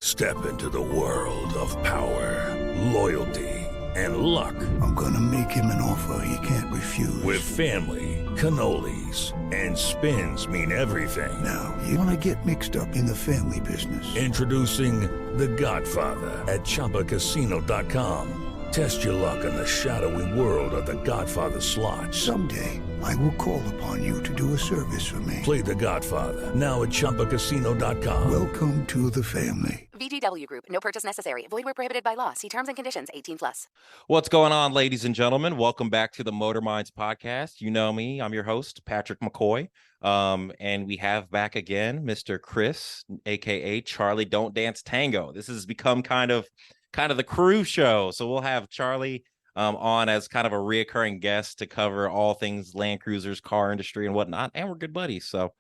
Step into the world of power, loyalty, and luck. I'm gonna make him an offer he can't refuse. With family, cannolis, and spins mean everything. Now, you wanna get mixed up in the family business. Introducing The Godfather at ChumbaCasino.com. Test your luck in the shadowy world of The Godfather slot. Someday, I will call upon you to do a service for me. Play The Godfather now at ChumbaCasino.com. Welcome to the family. VGW Group. No purchase necessary. Void where prohibited by law. See terms and conditions. 18+. What's going on, ladies and gentlemen? Welcome back to the Motor Minds podcast. You know me. I'm your host, Patrick McCoy. And we have back again Mr. Chris, aka Charlie Don't Dance Tango. This has become kind of the crew show. So we'll have Charlie on as kind of a reoccurring guest to cover all things Land Cruisers, car industry, and whatnot. And we're good buddies. So,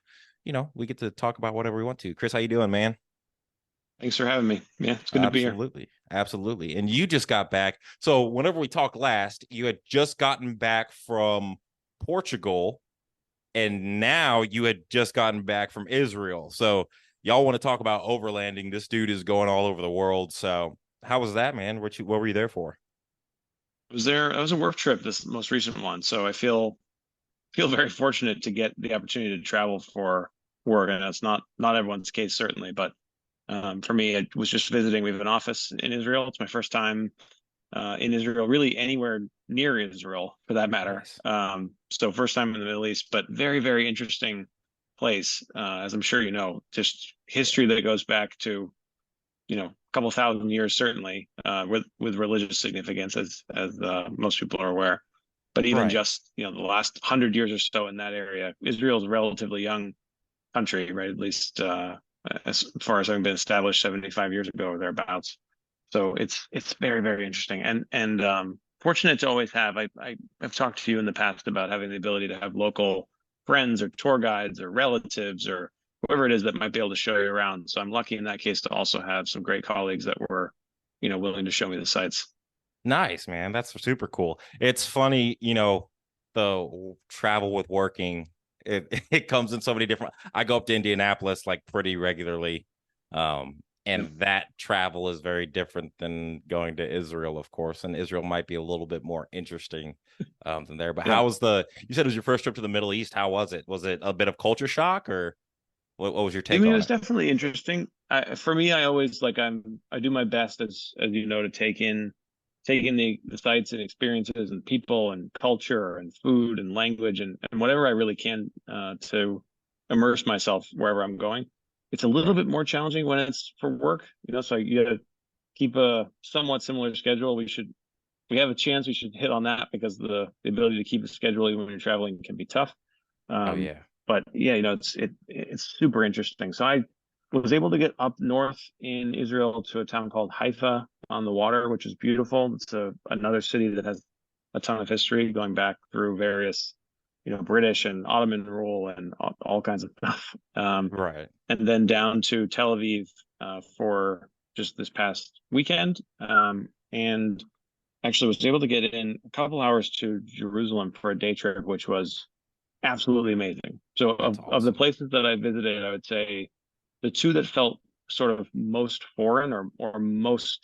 you know, we get to talk about whatever we want to. Chris, how you doing, man? Thanks for having me. Yeah, it's good to be here. Absolutely. And you just got back. So whenever we talked last, you had just gotten back from Portugal, and now you had just gotten back from Israel. So y'all want to talk about overlanding. This dude is going all over the world. So how was that, man? What were you there for? I was a work trip, this most recent one. So I feel very fortunate to get the opportunity to travel for work. And that's not everyone's case, certainly, but for me, it was just visiting. We have an office in Israel. It's my first time in Israel, really anywhere near Israel for that matter. Nice. So first time in the Middle East, but very, very interesting place. As I'm sure you know, just history that goes back to, a couple thousand years, certainly, with religious significance, as most people are aware. But even Right. just, the last 100 years or so in that area, Israel is a relatively young country, right? At least as far as having been established 75 years ago or thereabouts. So it's very, very interesting, and fortunate to always have. I've talked to you in the past about having the ability to have local friends or tour guides or relatives or whoever it is that might be able to show you around. So I'm lucky in that case to also have some great colleagues that were, willing to show me the sights. Nice, man. That's super cool. It's funny, the travel with working, it comes in so many different. I go up to Indianapolis like pretty regularly. And that travel is very different than going to Israel, of course. And Israel might be a little bit more interesting than there. But how was you said it was your first trip to the Middle East. How was it? Was it a bit of culture shock, or what was your take on it? It was definitely interesting. For me, I always I do my best, as you know, to take in the sights and experiences and people and culture and food and language and whatever I really can to immerse myself wherever I'm going. It's a little bit more challenging when it's for work, so you got to keep a somewhat similar schedule. We have a chance we should hit on that, because the ability to keep a schedule even when you're traveling can be tough. But yeah, it's super interesting. So I was able to get up north in Israel to a town called Haifa on the water, which is beautiful. It's another city that has a ton of history going back through various, British and Ottoman rule and all kinds of stuff. Right. And then down to Tel Aviv for just this past weekend. And actually was able to get in a couple hours to Jerusalem for a day trip, which was absolutely amazing. So of the places that I visited, I would say the two that felt sort of most foreign or most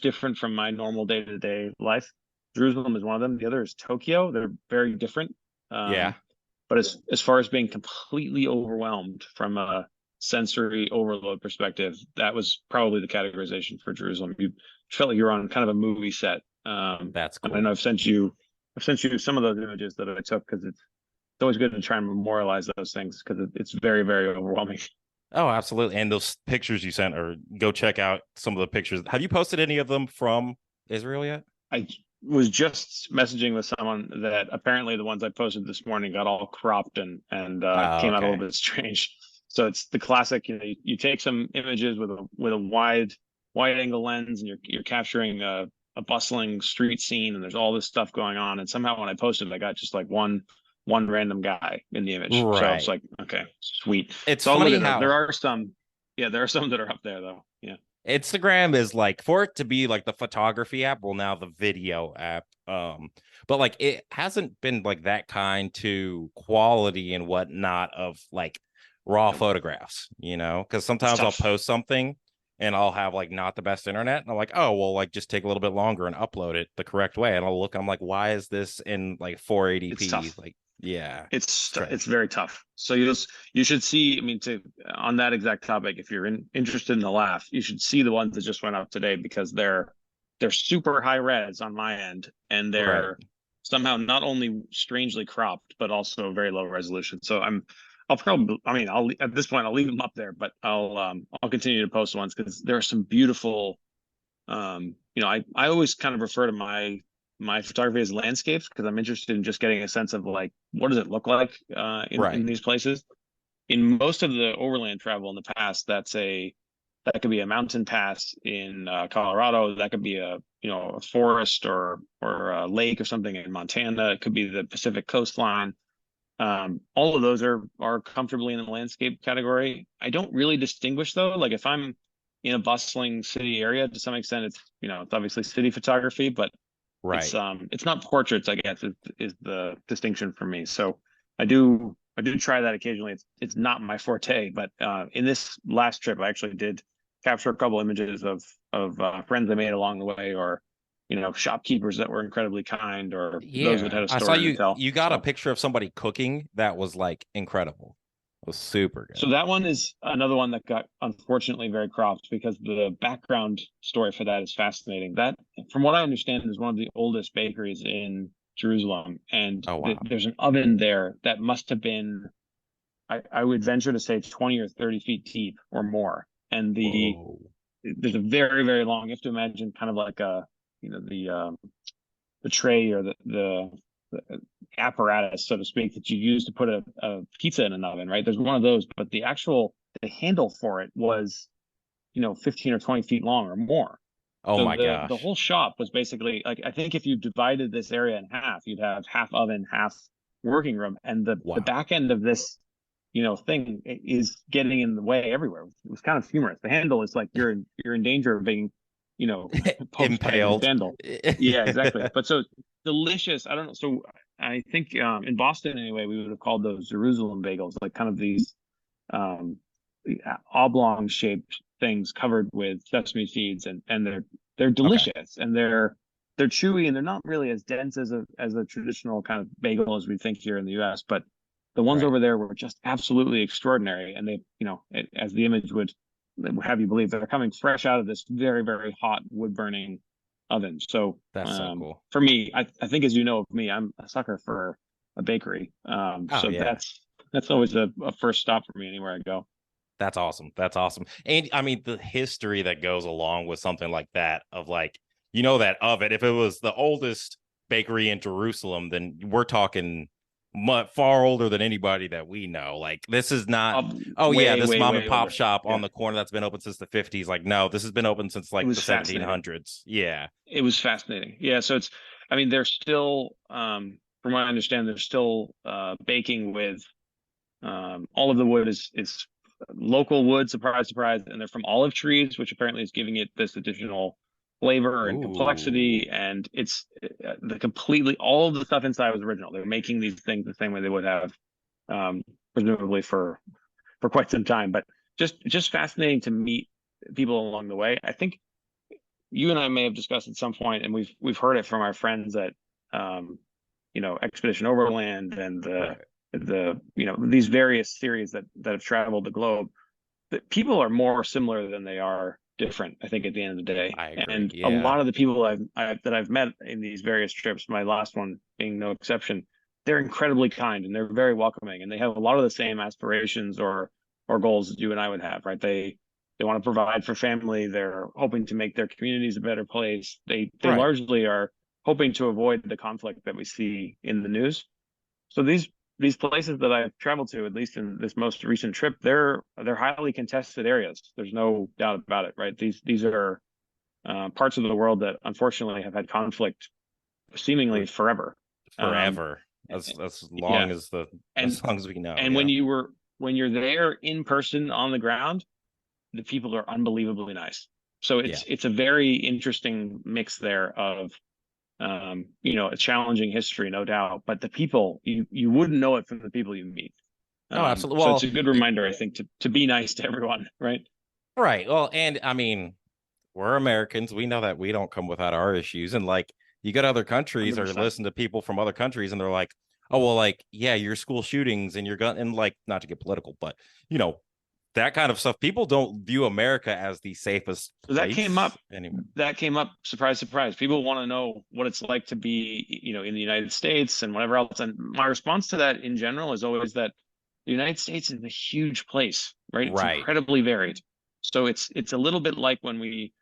different from my normal day-to-day life, Jerusalem is one of them. The other is Tokyo. They're very different. But as far as being completely overwhelmed from a sensory overload perspective, that was probably the categorization for Jerusalem. You felt like you were on kind of a movie set. That's cool. And I've sent you some of those images that I took, because it's always good to try and memorialize those things, because it's very, very overwhelming. Oh, absolutely. And those pictures you sent, or go check out some of the pictures. Have you posted any of them from Israel yet? I was just messaging with someone that apparently the ones I posted this morning got all cropped and came out a little bit strange. So it's the classic, you take some images with a wide angle lens, and you're capturing a bustling street scene, and there's all this stuff going on. And somehow when I posted, I got just like one random guy in the image. Right. So it's like, okay, sweet. It's so funny how there are some that are up there though. Yeah. Instagram is like, for it to be like the photography app, well, now the video app, but like it hasn't been like that kind to quality and whatnot of like raw photographs, because sometimes I'll post something and I'll have like not the best internet. And I'm like, oh, well, like just take a little bit longer and upload it the correct way. And I'll look, I'm like, why is this in like It's 480p? tough. Like, yeah, It's it's trash. very tough. So you should see. I mean, to on that exact topic, if you're interested in the laugh, you should see the ones that just went up today because they're super high res on my end, and Right. they're somehow not only strangely cropped but also very low resolution. So I'll probably, I mean, I'll at this point I'll leave them up there, but I'll continue to post ones because there are some beautiful. I always kind of refer to my photography as landscapes because I'm interested in just getting a sense of like what does it look like in Right. these places. In most of the overland travel in the past, that could be a mountain pass in Colorado. That could be a forest or a lake or something in Montana. It could be the Pacific coastline. All of those are comfortably in the landscape category. I don't really distinguish though. Like if I'm in a bustling city area, to some extent, it's obviously city photography, but Right. it's not portraits, I guess, is the distinction for me. So I do try that occasionally. It's not my forte, but in this last trip, I actually did capture a couple images of friends I made along the way, or shopkeepers that were incredibly kind, or those that Yeah. had a I saw story to you tell. you got a So picture of somebody cooking that was like incredible. It was super good. So that one is another one that got unfortunately very cropped because the background story for that is fascinating. That, from what I understand, is one of the oldest bakeries in Jerusalem, and Oh wow. there's an oven there that must have been, I would venture to say, 20 or 30 feet deep or more. And Whoa. there's a very, very long. You have to imagine kind of like the tray or the apparatus, so to speak, that you use to put a pizza in an oven, right? There's one of those, but the handle for it was, 15 or 20 feet long or more. Oh So my the gosh. whole shop was basically like, I think if you divided this area in half, you'd have half oven, half working room. And the Wow. back end of this, thing is getting in the way everywhere. It was kind of humorous. The handle is like you're in danger of being, poked by this Impaled. handle. Yeah, exactly. But so delicious. I don't know. So I think in Boston anyway, we would have called those Jerusalem bagels, like kind of these um, oblong shaped things covered with sesame seeds, and they're Okay. delicious, and they're chewy, and they're not really as dense as a traditional kind of bagel as we think here in the U.S. But the ones Right. over there were just absolutely extraordinary, and they, as the image would have you believe, they're coming fresh out of this very, very hot wood burning oven. So That's so cool. for me, I think, as you know of me, I'm a sucker for a bakery. Oh So yeah. that's always a first stop for me anywhere I go. That's awesome. That's awesome. And I mean, the history that goes along with something like that, of like, that oven, if it was the oldest bakery in Jerusalem, then we're talking far older than anybody that we know. Like, this is not, oh, yeah, Way, this way, mom and way pop older. shop on Yeah, the corner that's been open since the 50s. Like, no, this has been open since it like was the fascinating. 1700s. Yeah. It was fascinating. Yeah, so I mean, they're still, from what I understand, they're still baking with all of the wood is local wood, surprise, surprise, and they're from olive trees, which apparently is giving it this additional flavor and Ooh. complexity. And it's the completely all of the stuff inside was original. They're making these things the same way they would have, um, presumably for quite some time. But just fascinating to meet people along the way. I think you and I may have discussed at some point, and we've heard it from our friends at um, Expedition Overland and Right. these various series that have traveled the globe. That people are more similar than they are different, I think, at the end of the day. I agree. And a Yeah. lot of the people that I've met in these various trips, my last one being no exception, they're incredibly kind and they're very welcoming, and they have a lot of the same aspirations or goals that you and I would have, right? They want to provide for family. They're hoping to make their communities a better place. They Right. largely are hoping to avoid the conflict that we see in the news. So these places that I've traveled to, at least in this most recent trip, they're highly contested areas. There's no doubt about it, right? These are parts of the world that unfortunately have had conflict seemingly For forever. Um, forever. As long yeah, as the and as long as we know. and Yeah. when you're there in person on the ground, the people are unbelievably nice. So Yeah. it's a very interesting mix there of a challenging history, no doubt, but the people, you wouldn't know it from the people you meet. Oh, absolutely. So it's Well, a good reminder, I think, to be nice to everyone, right? Right. Well, and I mean, we're Americans. We know that we don't come without our issues. And like you go to other countries or 100%. listen to people from other countries and they're like, oh, well, like, yeah, your school shootings and your gun and like not to get political, but you know, that kind of stuff. People don't view America as the safest So that came place up. anymore. That came up. Surprise, surprise. People want to know what it's like to be, in the United States and whatever else. And my response to that in general is always that the United States is a huge place, right? It's Right. incredibly varied. So it's a little bit like when we,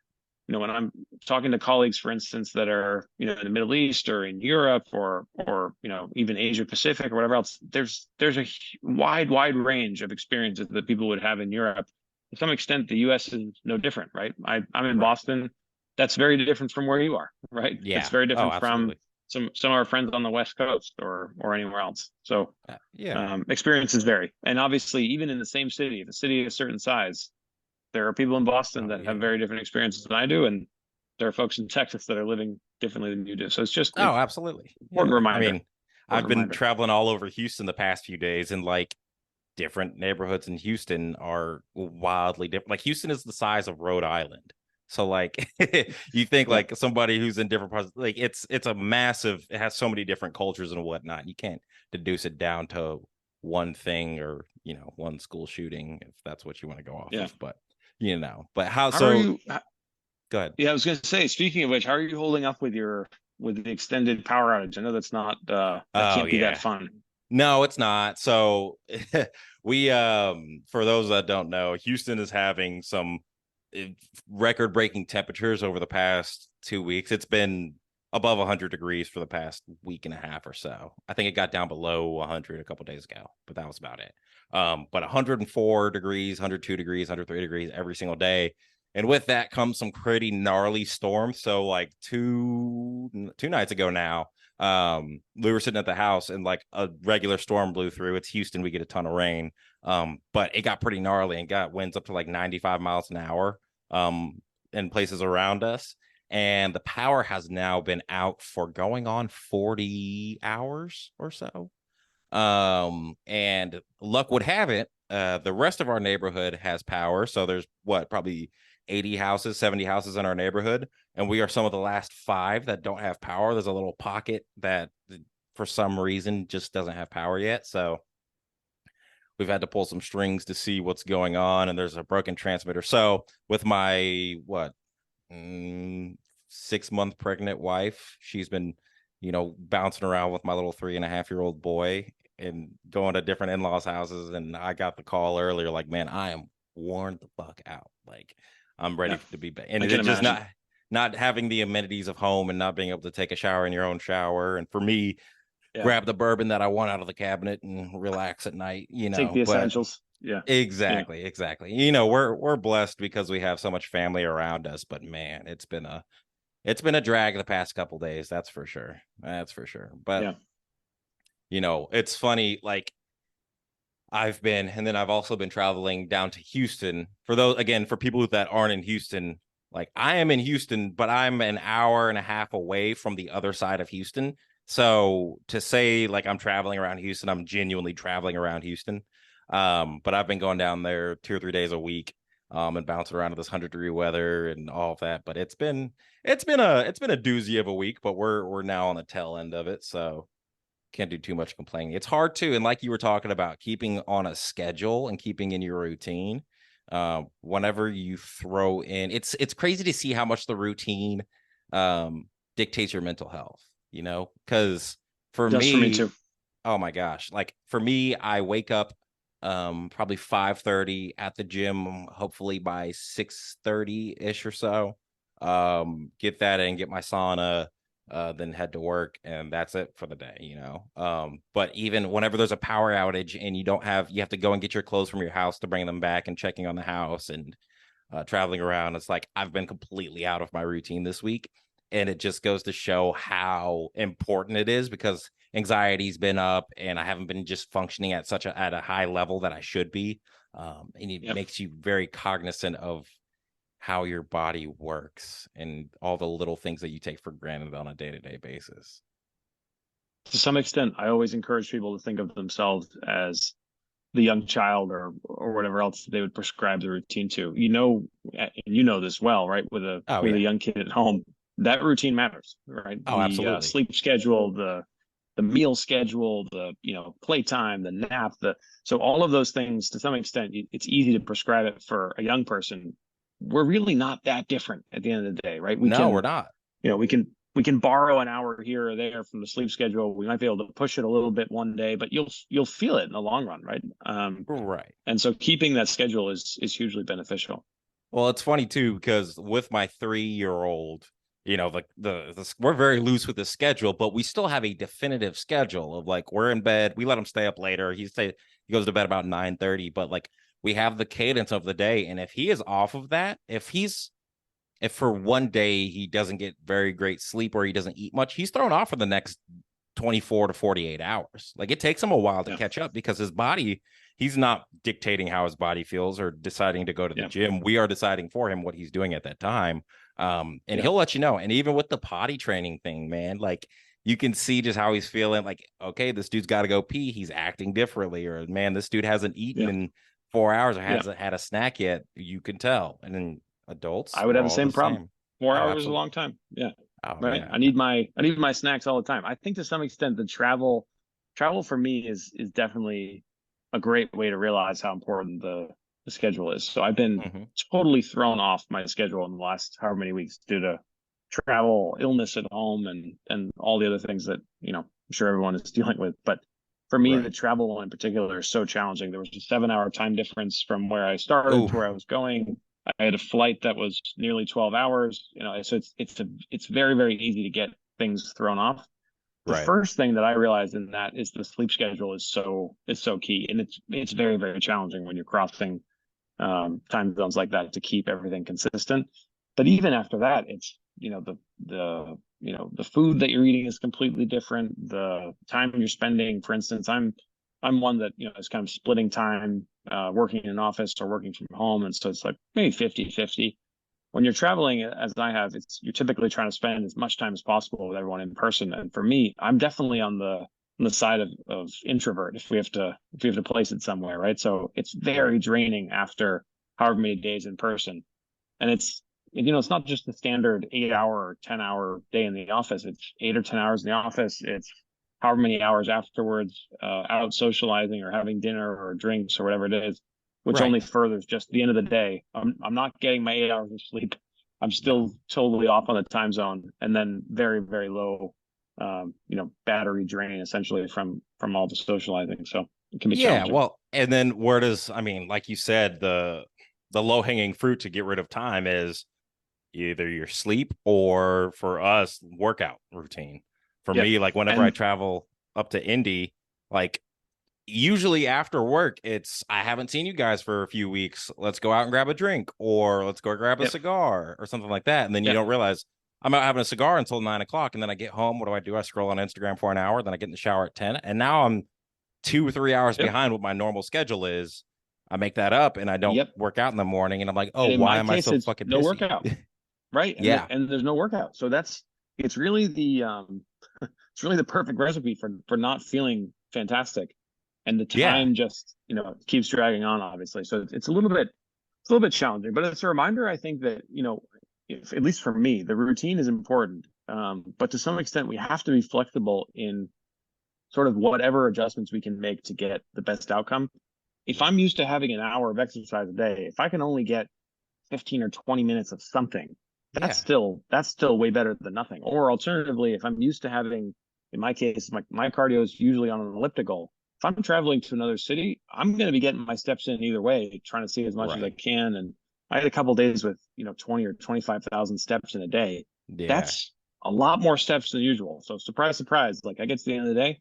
when I'm talking to colleagues, for instance, that are, in the Middle East or in Europe or even Asia Pacific or whatever else, there's a wide range of experiences that people would have in Europe. To some extent, the US is no different, right? I'm in Right. Boston. That's very different from where you are, right? It's Yeah. very Oh, different from absolutely. some of our friends on the West Coast or anywhere else. So Yeah. experiences vary. And obviously, even in the same city, the city of a certain size, there are people in Boston Oh, that have yeah. very different experiences than I do, and there are folks in Texas that are living differently than you do. So Oh, it's absolutely. important Yeah. I reminder. mean, I've Important been reminder. traveling all over Houston the past few days and like different neighborhoods in Houston are wildly different. Like Houston is the size of Rhode Island. So like you think Yeah, like somebody who's in different parts, like it's a massive, it has so many different cultures and whatnot. You can't deduce it down to one thing or one school shooting if that's what you want to go off yeah. of. But but how How are so you? go ahead. Yeah, I was going to say. Speaking of which, how are you holding up with the extended power outage? I know that's not that Oh can't be that yeah. fun. No, it's not. So we for those that don't know, Houston is having some eh, record-breaking temperatures over the past 2 weeks. It's been above 100 degrees for the past week and a half or so. I think it got down below 100 a couple days ago, but that was about it. But 104 degrees, 102 degrees, 103 degrees every single day. And with that comes some pretty gnarly storms. So like two nights ago now, we were sitting at the house and like a regular storm blew through. It's Houston, we get a ton of rain. But it got pretty gnarly and got winds up to like 95 miles an hour in places around us. And the power has now been out for going on 40 hours or so. And luck would have it, the rest of our neighborhood has power. So there's probably 80 houses, 70 houses in our neighborhood. And we are some of the last five that don't have power. There's a little pocket that for some reason just doesn't have power yet. So we've had to pull some strings to see what's going on. And there's a broken transmitter. So with my 6-month pregnant wife, she's been, bouncing around with my little 3.5-year-old boy and going to different in-laws houses. And I got the call earlier, like, man, I am worn the fuck out. Like I'm ready Yeah, to be back. And I can it's just imagine. not having the amenities of home and not being able to take a shower in your own shower. And for me, Yeah, grab the bourbon that I want out of the cabinet and relax at night, take the but essentials. Yeah, yeah. exactly. We're blessed because we have so much family around us, but man, it's been a drag the past couple days, that's for sure. That's for sure. But Yeah. it's funny, like and then I've also been traveling down to Houston. For those, again, for people that aren't in Houston, like I am in Houston, but I'm an hour and a half away from the other side of Houston. So to say like I'm traveling around Houston, I'm genuinely traveling around Houston. But I've been going down there 2 or 3 days a week, and bouncing around to this 100-degree weather and all of that. But it's been a doozy of a week, but we're now on the tail end of it. So can't do too much complaining. It's hard to, and like you were talking about, keeping on a schedule and keeping in your routine. Whenever you throw in, it's crazy to see how much the routine um, dictates your mental health. Because for It does for me me, too. oh my gosh, like for me, I wake up probably 5:30 at the gym, hopefully by 6:30 ish or so. Get that in, get my sauna, then head to work, and that's it for the day. But even whenever there's a power outage and you have to go and get your clothes from your house to bring them back, and checking on the house and traveling around, it's like I've been completely out of my routine this week. And it just goes to show how important it is, because anxiety's been up and I haven't been just functioning at a high level that I should be. And it Yep. makes you very cognizant of how your body works and all the little things that you take for granted on a day-to-day basis. To some extent, I always encourage people to think of themselves as the young child or whatever else they would prescribe the routine to. And this well, right? Oh With a yeah. young kid at home, that routine matters, right? Oh, The absolutely. sleep schedule, the meal schedule, the playtime, the nap, the so all of those things to some extent, it's easy to prescribe it for a young person. We're really not that different at the end of the day, right? No, we're not. We can borrow an hour here or there from the sleep schedule. We might be able to push it a little bit one day, but you'll feel it in the long run, right? Right. And so keeping that schedule is hugely beneficial. Well, it's funny too because with my 3-year-old, we're very loose with the schedule, but we still have a definitive schedule of like we're in bed. We let him stay up later. He goes to bed about 9:30, but like we have the cadence of the day, and if he is off of that, if for one day he doesn't get very great sleep or he doesn't eat much, he's thrown off for the next 24 to 48 hours. Like it takes him a while to catch up because his body, he's not dictating how his body feels or deciding to go to the gym. We are deciding for him what he's doing at that time. And he'll let you know. And even with the potty training thing, man, like you can see just how he's feeling. Like, okay, this dude's got to go pee. He's acting differently. Or man, this dude hasn't eaten in 4 hours or hasn't had a snack yet. You can tell. And then adults, I would we're have the all the same problem. same. 4 hours is a long time. Yeah. Oh, Right. yeah. I need my snacks all the time. I think to some extent the travel for me is definitely a great way to realize how important the schedule is. So I've been totally thrown off my schedule in the last however many weeks due to travel, illness at home, and all the other things that I'm sure everyone is dealing with. But for me, the travel in particular is so challenging. There was a 7-hour time difference from where I started to where I was going. I had a flight that was nearly 12 hours, so it's very, very easy to get things thrown off. The first thing that I realized in that is the sleep schedule is so key, and it's very, very challenging when you're crossing time zones like that to keep everything consistent. But even after that, it's the food that you're eating is completely different. The time you're spending, for instance, I'm one that is kind of splitting time working in an office or working from home, and so it's like maybe 50-50. When you're traveling, as I have, you're typically trying to spend as much time as possible with everyone in person. And for me, I'm definitely on the side of introvert if we have to place it somewhere, right? So it's very draining after however many days in person, and it's not just the standard 8-hour or 10-hour day in the office. It's 8 or 10 hours in the office. It's however many hours afterwards, out socializing or having dinner or drinks or whatever it is, which only furthers just the end of the day. I'm not getting my 8 hours of sleep. I'm still totally off on the time zone, and then very, very low, battery drain essentially from all the socializing. So it can be challenging. Well, and then like you said, the low hanging fruit to get rid of time is either your sleep or for us workout routine. For me, like whenever I travel up to Indy, like usually after work, it's I haven't seen you guys for a few weeks. Let's go out and grab a drink, or let's go grab a cigar or something like that. And then you don't realize I'm not having a cigar until 9 o'clock. And then I get home. What do? I scroll on Instagram for an hour. Then I get in the shower at 10. And now I'm 2 or 3 hours behind what my normal schedule is. I make that up and I don't work out in the morning. And I'm like, oh, why am I so fucking no pissy? workout? Right. And there's no workout. So it's really it's really the perfect recipe for not feeling fantastic. And the time just, keeps dragging on, obviously. So it's a little bit challenging, but it's a reminder, I think that, if, at least for me, the routine is important. But to some extent, we have to be flexible in sort of whatever adjustments we can make to get the best outcome. If I'm used to having an hour of exercise a day, if I can only get 15 or 20 minutes of something, that's still way better than nothing. Or alternatively, if I'm used to having, in my case, my cardio is usually on an elliptical. If I'm traveling to another city, I'm going to be getting my steps in either way, trying to see as much as I can. And I had a couple of days with 20 or 25,000 steps in a day. That's a lot more steps than usual. So surprise, surprise, like I get to the end of the day,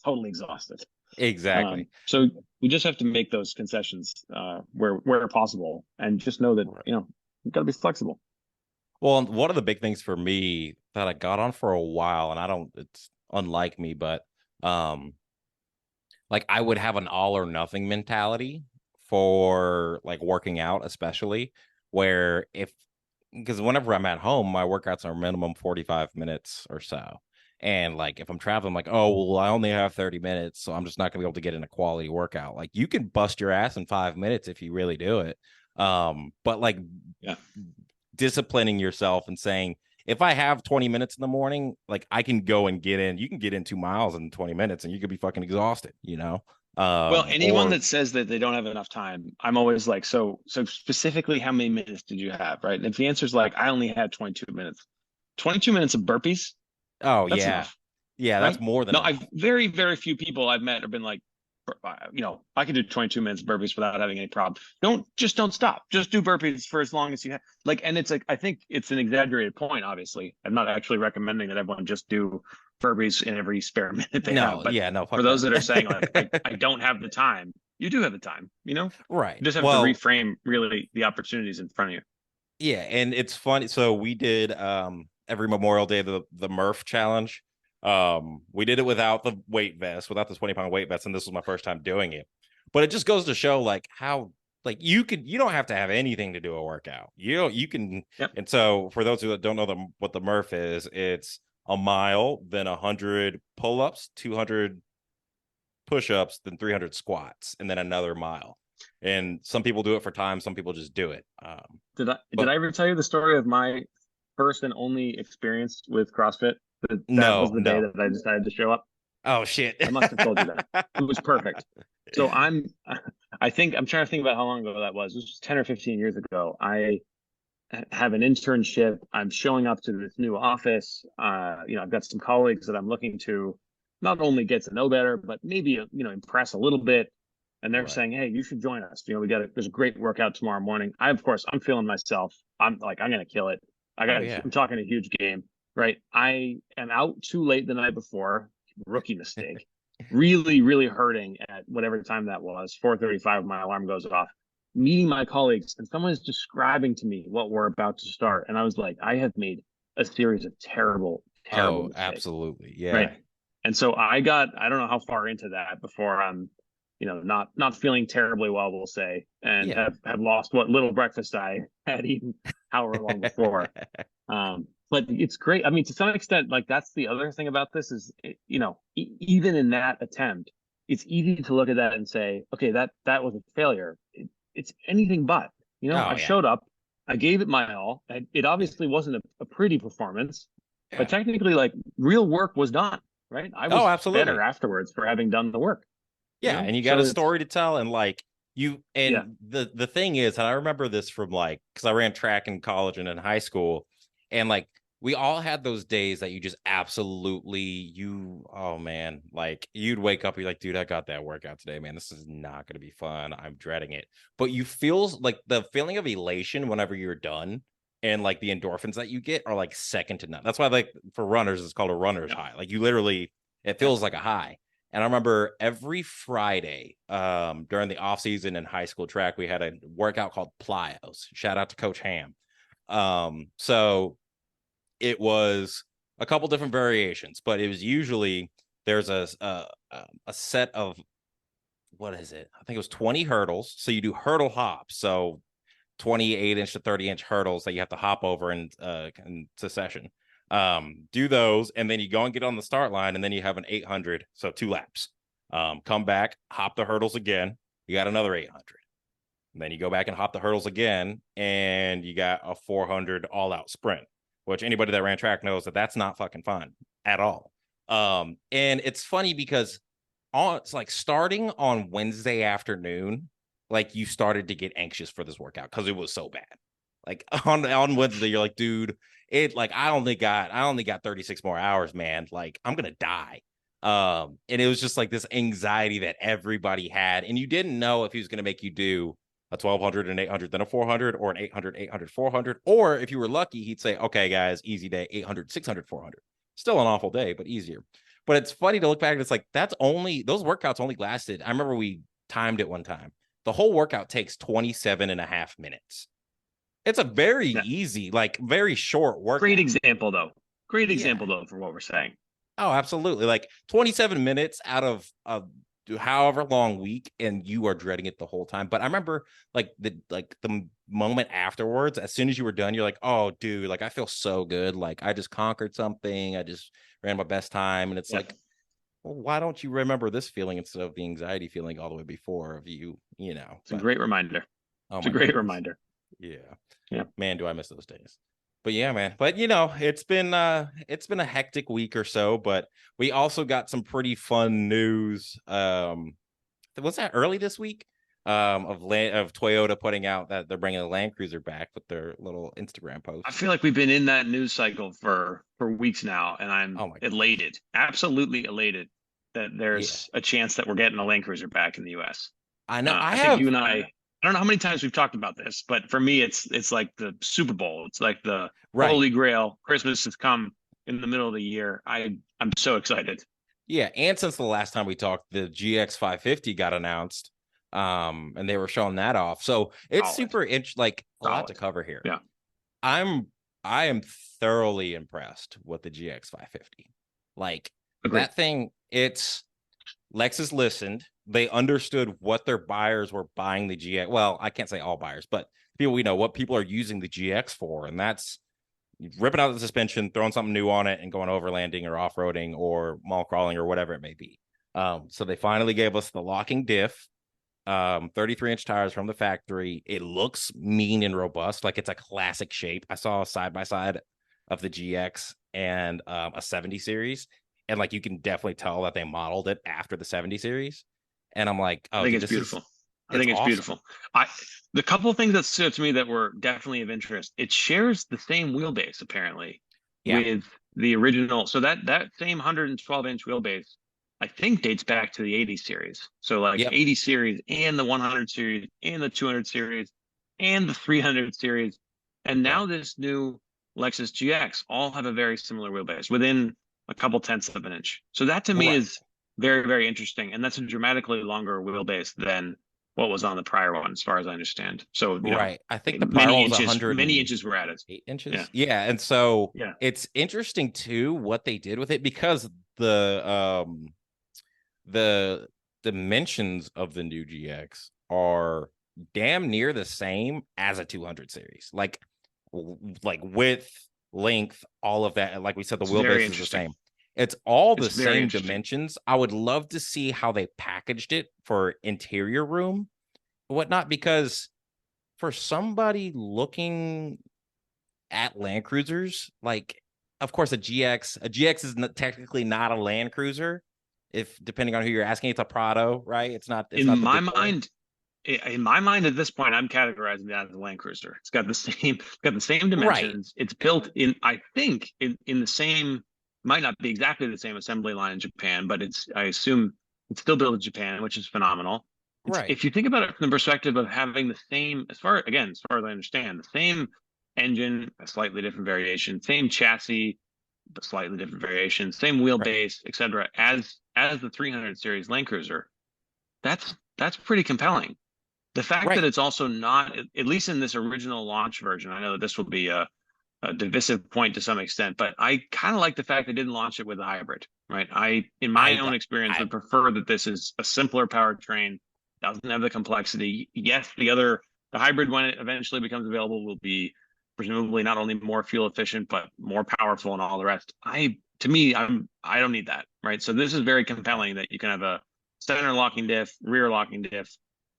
totally exhausted. Exactly. So we just have to make those concessions where possible, and just know that you've got to be flexible. Well, one of the big things for me that I got on for a while, and it's unlike me, but like I would have an all or nothing mentality for like working out, especially because whenever I'm at home, my workouts are minimum 45 minutes or so. And like if I'm traveling, I'm like, oh well, I only have 30 minutes, so I'm just not gonna be able to get in a quality workout. Like you can bust your ass in 5 minutes if you really do it. But like Yeah. disciplining yourself and saying, if I have 20 minutes in the morning, like I can go and get in, you can get in 2 miles in 20 minutes and you could be fucking exhausted, you know? Well, anyone Or that says that they don't have enough time, I'm always like, so specifically, how many minutes did you have, right? And if the answer is like, I only had 22 minutes, 22 minutes of burpees, oh that's yeah. enough, Yeah, that's right? more than No, enough. I've very few people I've met have been like, I can do 22 minutes of burpees without having any problem. Don't stop. Just do burpees for as long as you have. Like, and it's like, I think it's an exaggerated point, obviously. I'm not actually recommending that everyone just do burpees in every spare minute they have. No, But yeah, no, for fuck those that are saying like, I that. don't have the time, you do have the time, You Right. just have to Well, reframe really the opportunities in front of you. yeah, and it's funny. So we did every Memorial Day the Murph challenge. We did it without the weight vest, without the 20-pound weight vest, and this was my first time doing it. But it just goes to show like how like you don't have to have anything to do a workout. You can. Yep. And so for those who don't know what the Murph is, it's a mile, then 100 pull-ups, 200 push-ups, then 300 squats, and then another mile. And some people do it for time, some people just do it. Did I ever tell you the story of my first and only experience with CrossFit? That was No, the day no. that I decided to show up. Oh shit. I must have told you that. It was perfect. So I think I'm trying to think about how long ago that was. This was 10 or 15 years ago. I have an internship. I'm showing up to this new office. I've got some colleagues that I'm looking to not only get to know better, but maybe, impress a little bit. And they're Right. saying, hey, you should join us. There's a great workout tomorrow morning. Of course, I'm feeling myself. I'm like, I'm going to kill it. Oh yeah. I'm talking a huge game, right? I am out too late the night before. Rookie mistake. Really, really hurting at whatever time that was. 4:35, my alarm goes off. Meeting my colleagues, and someone is describing to me what we're about to start. And I was like, I have made a series of terrible Oh, mistakes. absolutely. Yeah. Right. And so I don't know how far into that before I'm, not feeling terribly well, we'll say, and Yeah. have lost what little breakfast I had eaten however long before. But it's great. I mean, to some extent, like that's the other thing about this is, even in that attempt, it's easy to look at that and say, okay, that was a failure. It's anything but, Oh, I yeah. showed up, I gave it my all. It obviously wasn't a pretty performance, Yeah. but technically, like real work was done, right? I was absolutely. better afterwards for having done the work. Yeah, and you got So a it's- story to tell, and like Yeah. the thing is, and I remember this from like because I ran track in college and in high school, and like we all had those days that you just absolutely oh man, like you'd wake up, you're like, dude, I got that workout today, man. This is not gonna be fun. I'm dreading it. But you feel like the feeling of elation whenever you're done, and like the endorphins that you get are like second to none. That's why like for runners, it's called a runner's high. Like you literally, it feels like a high. And I remember every Friday during the off season in high school track, we had a workout called plyos. Shout out to Coach Ham. So it was a couple different variations, but it was usually there's a set of, what is it? I think it was 20 hurdles. So you do hurdle hops. So 28-inch to 30-inch hurdles that you have to hop over in succession. Do those, and then you go and get on the start line, and then you have an 800, so 2 laps. Come back, hop the hurdles again, you got another 800, and then you go back and hop the hurdles again, and you got a 400 all-out sprint, which anybody that ran track knows that that's not fucking fun at all. And it's funny because it's like starting on Wednesday afternoon, like you started to get anxious for this workout because it was so bad. Like on Wednesday, you're like, dude, I only got 36 more hours, man. Like I'm gonna die. And it was just like this anxiety that everybody had, and you didn't know if he was gonna make you do a 1200 and 800, then a 400, or an 800, 800, 400, or if you were lucky, he'd say, okay, guys, easy day, 800, 600, 400. Still an awful day, but easier. But it's funny to look back. It's like those workouts only lasted. I remember we timed it one time. The whole workout takes 27 and a half minutes. It's a very easy, like very short workout. Great example, though. Great example, though, for what we're saying. Oh, absolutely. Like 27 minutes out of however long week, and you are dreading it the whole time. But I remember the moment afterwards, as soon as you were done, you're like, oh dude, like I feel so good, like I just conquered something, I just ran my best time. And it's like, well, why don't you remember this feeling instead of the anxiety feeling all the way before of you know? It's a great reminder. Oh It's a my great goodness. reminder. Yeah, man, do I miss those days. But yeah, man. But you know, it's been a hectic week or so, but we also got some pretty fun news. Was that early this week? Of Toyota putting out that they're bringing the Land Cruiser back with their little Instagram post. I feel like we've been in that news cycle for weeks now, and I'm elated, absolutely elated that there's a chance that we're getting a Land Cruiser back in the U.S. I know. I think you and I don't know how many times we've talked about this, but for me, it's like the Super Bowl. It's like the Holy Grail. Christmas has come in the middle of the year. I'm so excited. Yeah, and since the last time we talked, the GX550 got announced, and they were showing that off. So it's super a lot to cover here. Yeah, I am thoroughly impressed with the GX550. Like that thing, it's Lexus listened. They understood what their buyers were buying the GX. Well, I can't say all buyers, but people we know what people are using the GX for, and that's ripping out the suspension, throwing something new on it, and going overlanding or off-roading or mall crawling or whatever it may be. So they finally gave us the locking diff, 33-inch tires from the factory. It looks mean and robust, like it's a classic shape. I saw a side-by-side of the GX and a 70 series, and like you can definitely tell that they modeled it after the 70 series. And I'm like, oh, I think it's beautiful. I think it's awesome. Beautiful. The couple of things that stood to me that were definitely of interest. It shares the same wheelbase apparently with the original. So that same 112-inch wheelbase, I think, dates back to the 80 series. So like 80 series and the 100 series and the 200 series and the 300 series, and now this new Lexus GX all have a very similar wheelbase within a couple tenths of an inch. So that to me is very, very interesting, and that's a dramatically longer wheelbase than what was on the prior one, as far as I understand. So I think the prior one was 100 many inches were added. 8 inches. Yeah, and so it's interesting too what they did with it, because the dimensions of the new GX are damn near the same as a 200 series, like width, length, all of that. Like we said, the wheelbase is the same. It's all the same dimensions. I would love to see how they packaged it for interior room, whatnot, because for somebody looking at Land Cruisers, like, of course, a GX is technically not a Land Cruiser. If depending on who you're asking, it's a Prado, right? It's not. In my mind, at this point, I'm categorizing that as a Land Cruiser. It's got the same dimensions. It's built in, I think, in the same. Might not be exactly the same assembly line in Japan, but I assume it's still built in Japan, which is phenomenal. If you think about it from the perspective of having the same, as far as I understand, the same engine, a slightly different variation, same chassis, but slightly different variation, same wheelbase, etc., as the 300 series Land Cruiser, that's pretty compelling. The fact that it's also not, at least in this original launch version, I know that this will be a divisive point to some extent, but I kind of like the fact they didn't launch it with a hybrid, right? In my own experience, would prefer that this is a simpler powertrain, doesn't have the complexity. Yes, the hybrid, when it eventually becomes available, will be presumably not only more fuel efficient, but more powerful and all the rest. I don't need that, right? So this is very compelling that you can have a center locking diff, rear locking diff,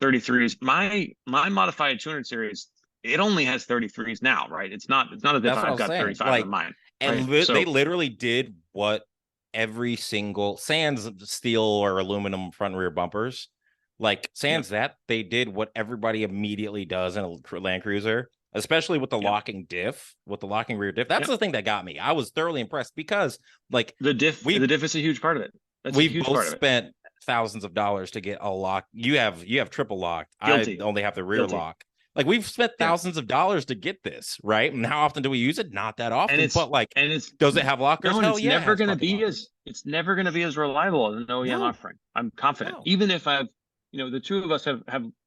33s. My modified 200 series, it only has 33s now, right? It's not as if I've got 35 in mine. And they literally did what every single sans steel or aluminum front and rear bumpers, like sans that they did what everybody immediately does in a Land Cruiser, especially with the locking diff, with the locking rear diff. That's the thing that got me. I was thoroughly impressed because like the diff is a huge part of it. We both spent thousands of dollars to get a lock. You have triple locked. Guilty. I only have the rear lock. Like we've spent thousands of dollars to get this, right? And how often do we use it? Not that often. Does it have lockers? No, Hell it's yeah, never going to be it's never going to be as reliable as an OEM offering. I'm confident. Even if the two of us have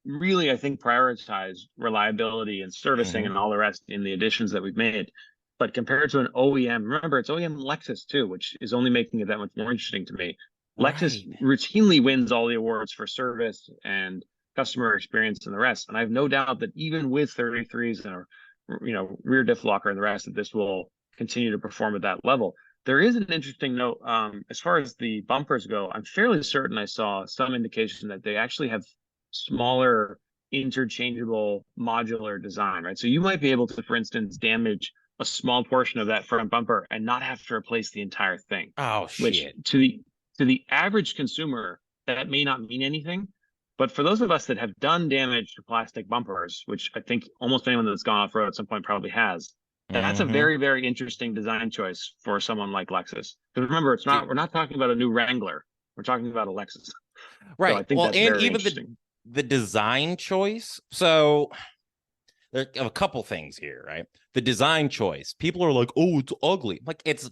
really, I think, prioritized reliability and servicing and all the rest in the additions that we've made. But compared to an OEM, remember it's OEM Lexus too, which is only making it that much more interesting to me. Lexus Right. routinely wins all the awards for service and customer experience and the rest. And I have no doubt that even with 33s and rear diff locker and the rest, that this will continue to perform at that level. There is an interesting note as far as the bumpers go. I'm fairly certain I saw some indication that they actually have smaller interchangeable modular design, right? So you might be able to, for instance, damage a small portion of that front bumper and not have to replace the entire thing, Oh which shit. to the average consumer, that may not mean anything. But for those of us that have done damage to plastic bumpers, which I think almost anyone that's gone off road at some point probably has, that's a Mm-hmm. very, very interesting design choice for someone like Lexus. Because remember, we're not talking about a new Wrangler. We're talking about a Lexus. So I Right. think Well, that's and very even interesting. the design choice. So there are a couple things here, right? The design choice. People are like, "Oh, it's ugly." Like it's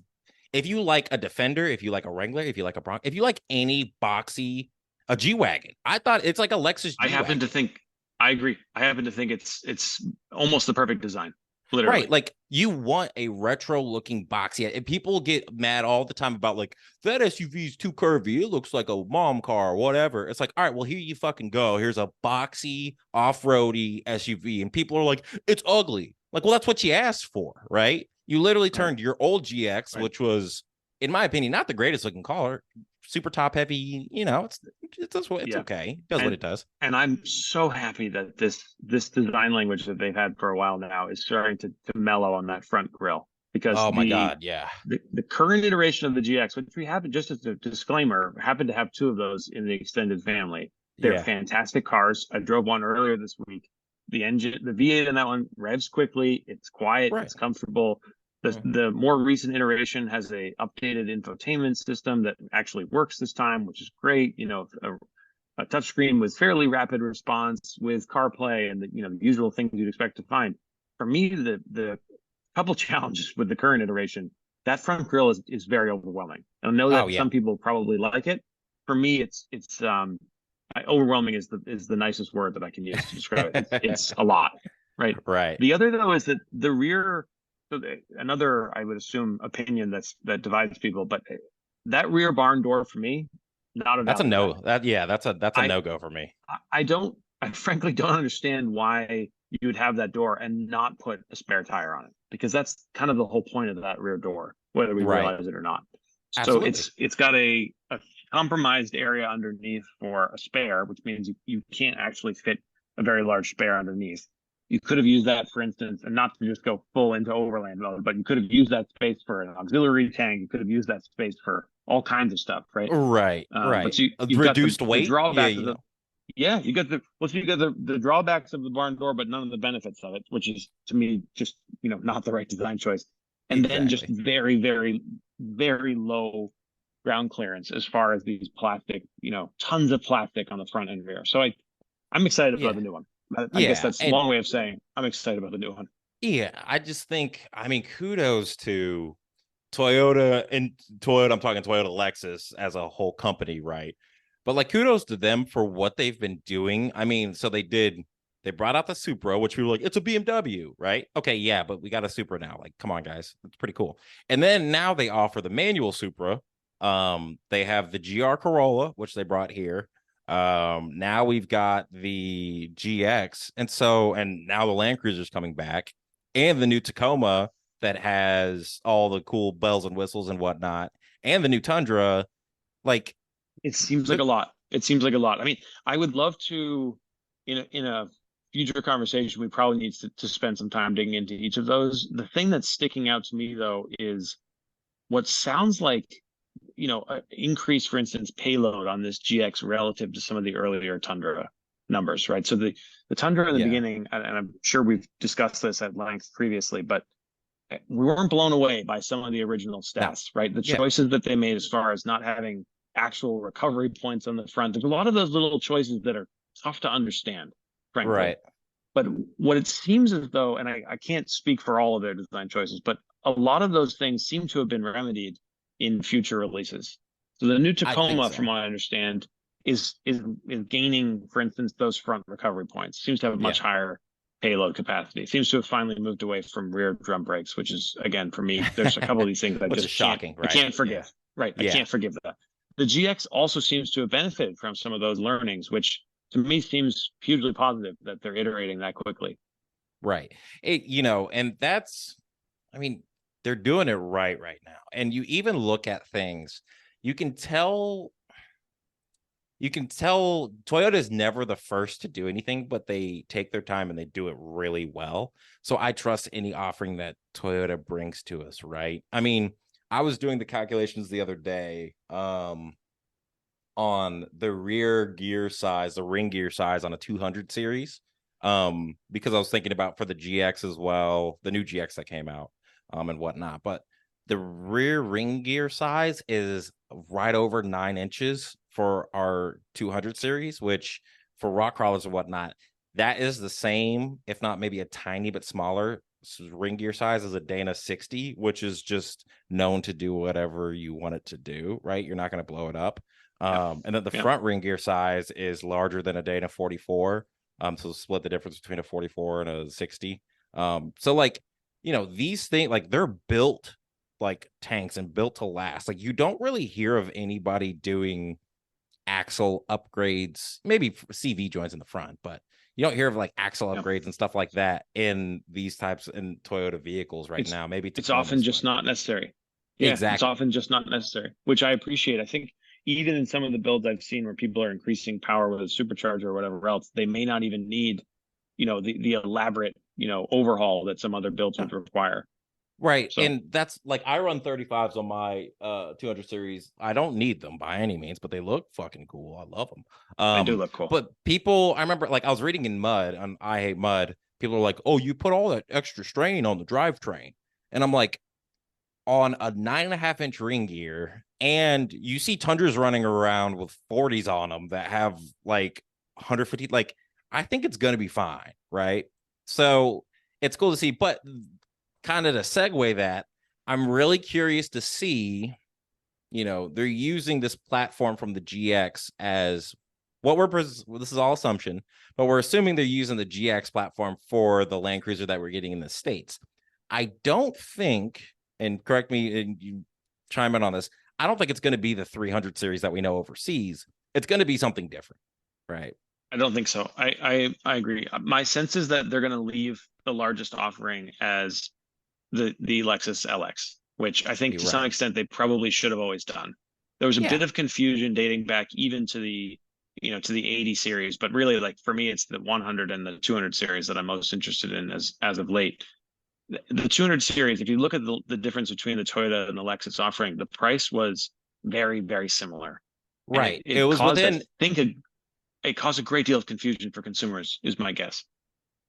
if you like a Defender, if you like a Wrangler, if you like a Bronco, if you like any boxy, a G wagon. I thought it's like a Lexus I G happen to wagon. think I agree. I happen to think it's almost the perfect design, Right, literally. like you want a retro looking boxy, and people get mad all the time about like that SUV is too curvy. It looks like a mom car or whatever. It's like, all right, well, here you fucking go. Here's a boxy off-roady SUV, and people are like, it's ugly. Like, well, that's what you asked for, right? You literally Right. turned your old GX, Right. which was, in my opinion, not the greatest looking car, super top heavy. It's Yeah. okay. It does what And it does. I'm so happy that this design language that they've had for a while now is starting to mellow on that front grille, because Oh my god, yeah, the current iteration of the GX, which we happen, just as a disclaimer, happen to have two of those in the extended family. They're yeah, fantastic cars. I drove one earlier this week. The engine, the V8 in that one revs quickly. It's quiet. right. It's comfortable. The more recent iteration has a updated infotainment system that actually works this time, which is great. A touchscreen with fairly rapid response with CarPlay and the usual things you'd expect to find. For me, the couple challenges with the current iteration, that front grille is very overwhelming. I know Oh that yeah, some people probably like it. For me, overwhelming is the nicest word that I can use to describe it. It's a lot, right? right. The other though is that the rear. Another, I would assume, opinion that divides people, but that rear barn door for me, not a That's a valid no. drive. That's a I no go for me. I frankly don't understand why you would have that door and not put a spare tire on it, because that's kind of the whole point of that rear door, whether we Right. realize it or not. So Absolutely. it's got a compromised area underneath for a spare, which means you can't actually fit a very large spare underneath. You could have used that, for instance, and not to just go full into overland mode, but you could have used that space for an auxiliary tank. You could have used that space for all kinds of stuff, right? Right. But Right. you've got Reduced the weight. Yeah. drawbacks of you got the drawbacks of the barn door, but none of the benefits of it, which is to me just not the right design choice. And then just Exactly. very, very, very low ground clearance as far as these plastic, tons of plastic on the front and rear. So I'm excited about Yeah. the new one. I guess Yeah. that's a And long way of saying I'm excited about the new one. yeah, I just think, I mean, kudos to Toyota and Toyota. I'm talking Toyota Lexus as a whole company, right? But like kudos to them for what they've been doing. I mean, so they brought out the Supra, which we were like, it's a BMW, right? Okay, yeah, but we got a Supra now. Like, come on, guys. It's pretty cool. And then now they offer the manual Supra. They have the GR Corolla, which they brought here. Now we've got the GX, and now the Land Cruiser's coming back, and the new Tacoma that has all the cool bells and whistles and whatnot, and the new Tundra. Like, It seems like a lot. It seems like a lot. I mean, I would love to, in a future conversation, we probably need to spend some time digging into each of those. The thing that's sticking out to me though is what sounds like, increase, for instance, payload on this GX relative to some of the earlier Tundra numbers, right? So the Tundra in the yeah, beginning, and I'm sure we've discussed this at length previously, but we weren't blown away by some of the original no, stats, right? The yeah, choices that they made as far as not having actual recovery points on the front. There's a lot of those little choices that are tough to understand, frankly. right. But what it seems as though, and I can't speak for all of their design choices, but a lot of those things seem to have been remedied in future releases. So the new I think Tacoma, from so. what I understand, is gaining, for instance, those front recovery points. Seems to have a Yeah. much higher payload capacity. Seems to have finally moved away from rear drum brakes, which is, again, for me, there's a couple of these things I Which is just can't shocking, I right? can't Yeah. forgive. Right. I Yeah. can't forgive that. the GX also seems to have benefited from some of those learnings, which to me seems hugely positive that they're iterating that quickly. Right. And that's, I mean, they're doing it right now. And you even look at things, you can tell Toyota is never the first to do anything, but they take their time and they do it really well. So I trust any offering that Toyota brings to us, right? I mean, I was doing the calculations the other day on the rear gear size, the ring gear size on a 200 series, because I was thinking about for the GX as well, the new GX that came out, and whatnot. But the rear ring gear size is right over 9 inches for our 200 series, which for rock crawlers and whatnot, that is the same, if not maybe a tiny bit smaller ring gear size as a Dana 60, which is just known to do whatever you want it to do, right? You're not going to blow it up. And then the front ring gear size is larger than a Dana 44. So split the difference between a 44 and a 60. So like, these things, like, they're built like tanks and built to last. Like, you don't really hear of anybody doing axle upgrades, maybe CV joints in the front, but you don't hear of like axle upgrades and stuff like that in these types in Toyota vehicles now. Maybe it's often just not necessary. Yeah, exactly. It's often just not necessary, which I appreciate. I think even in some of the builds I've seen where people are increasing power with a supercharger or whatever else, they may not even need, the elaborate, overhaul that some other builds would require. Right. So, and that's like, I run 35s on my 200 series. I don't need them by any means, but they look fucking cool. I love them. They do look cool. But people, I remember, like, I was reading in Mud on I Hate Mud. People are like, oh, you put all that extra strain on the drivetrain. And I'm like, on a 9.5-inch ring gear, and you see Tundras running around with 40s on them that have like 150, like, I think it's going to be fine. Right. So it's cool to see, but kind of to segue that, I'm really curious to see, they're using this platform from the GX as this is all assumption, but we're assuming they're using the GX platform for the Land Cruiser that we're getting in the States. I don't think, and correct me and you chime in on this, I don't think it's going to be the 300 series that we know overseas. It's going to be something different, right? I don't think so. I agree. My sense is that they're going to leave the largest offering as the Lexus LX, which I think to some extent they probably should have always done. There was a bit of confusion dating back even to the 80 series, but really, like, for me, it's the 100 and the 200 series that I'm most interested in as of late. The 200 series, if you look at the difference between the Toyota and the Lexus offering, the price was very, very similar. Right. It was caused, it caused a great deal of confusion for consumers, is my guess,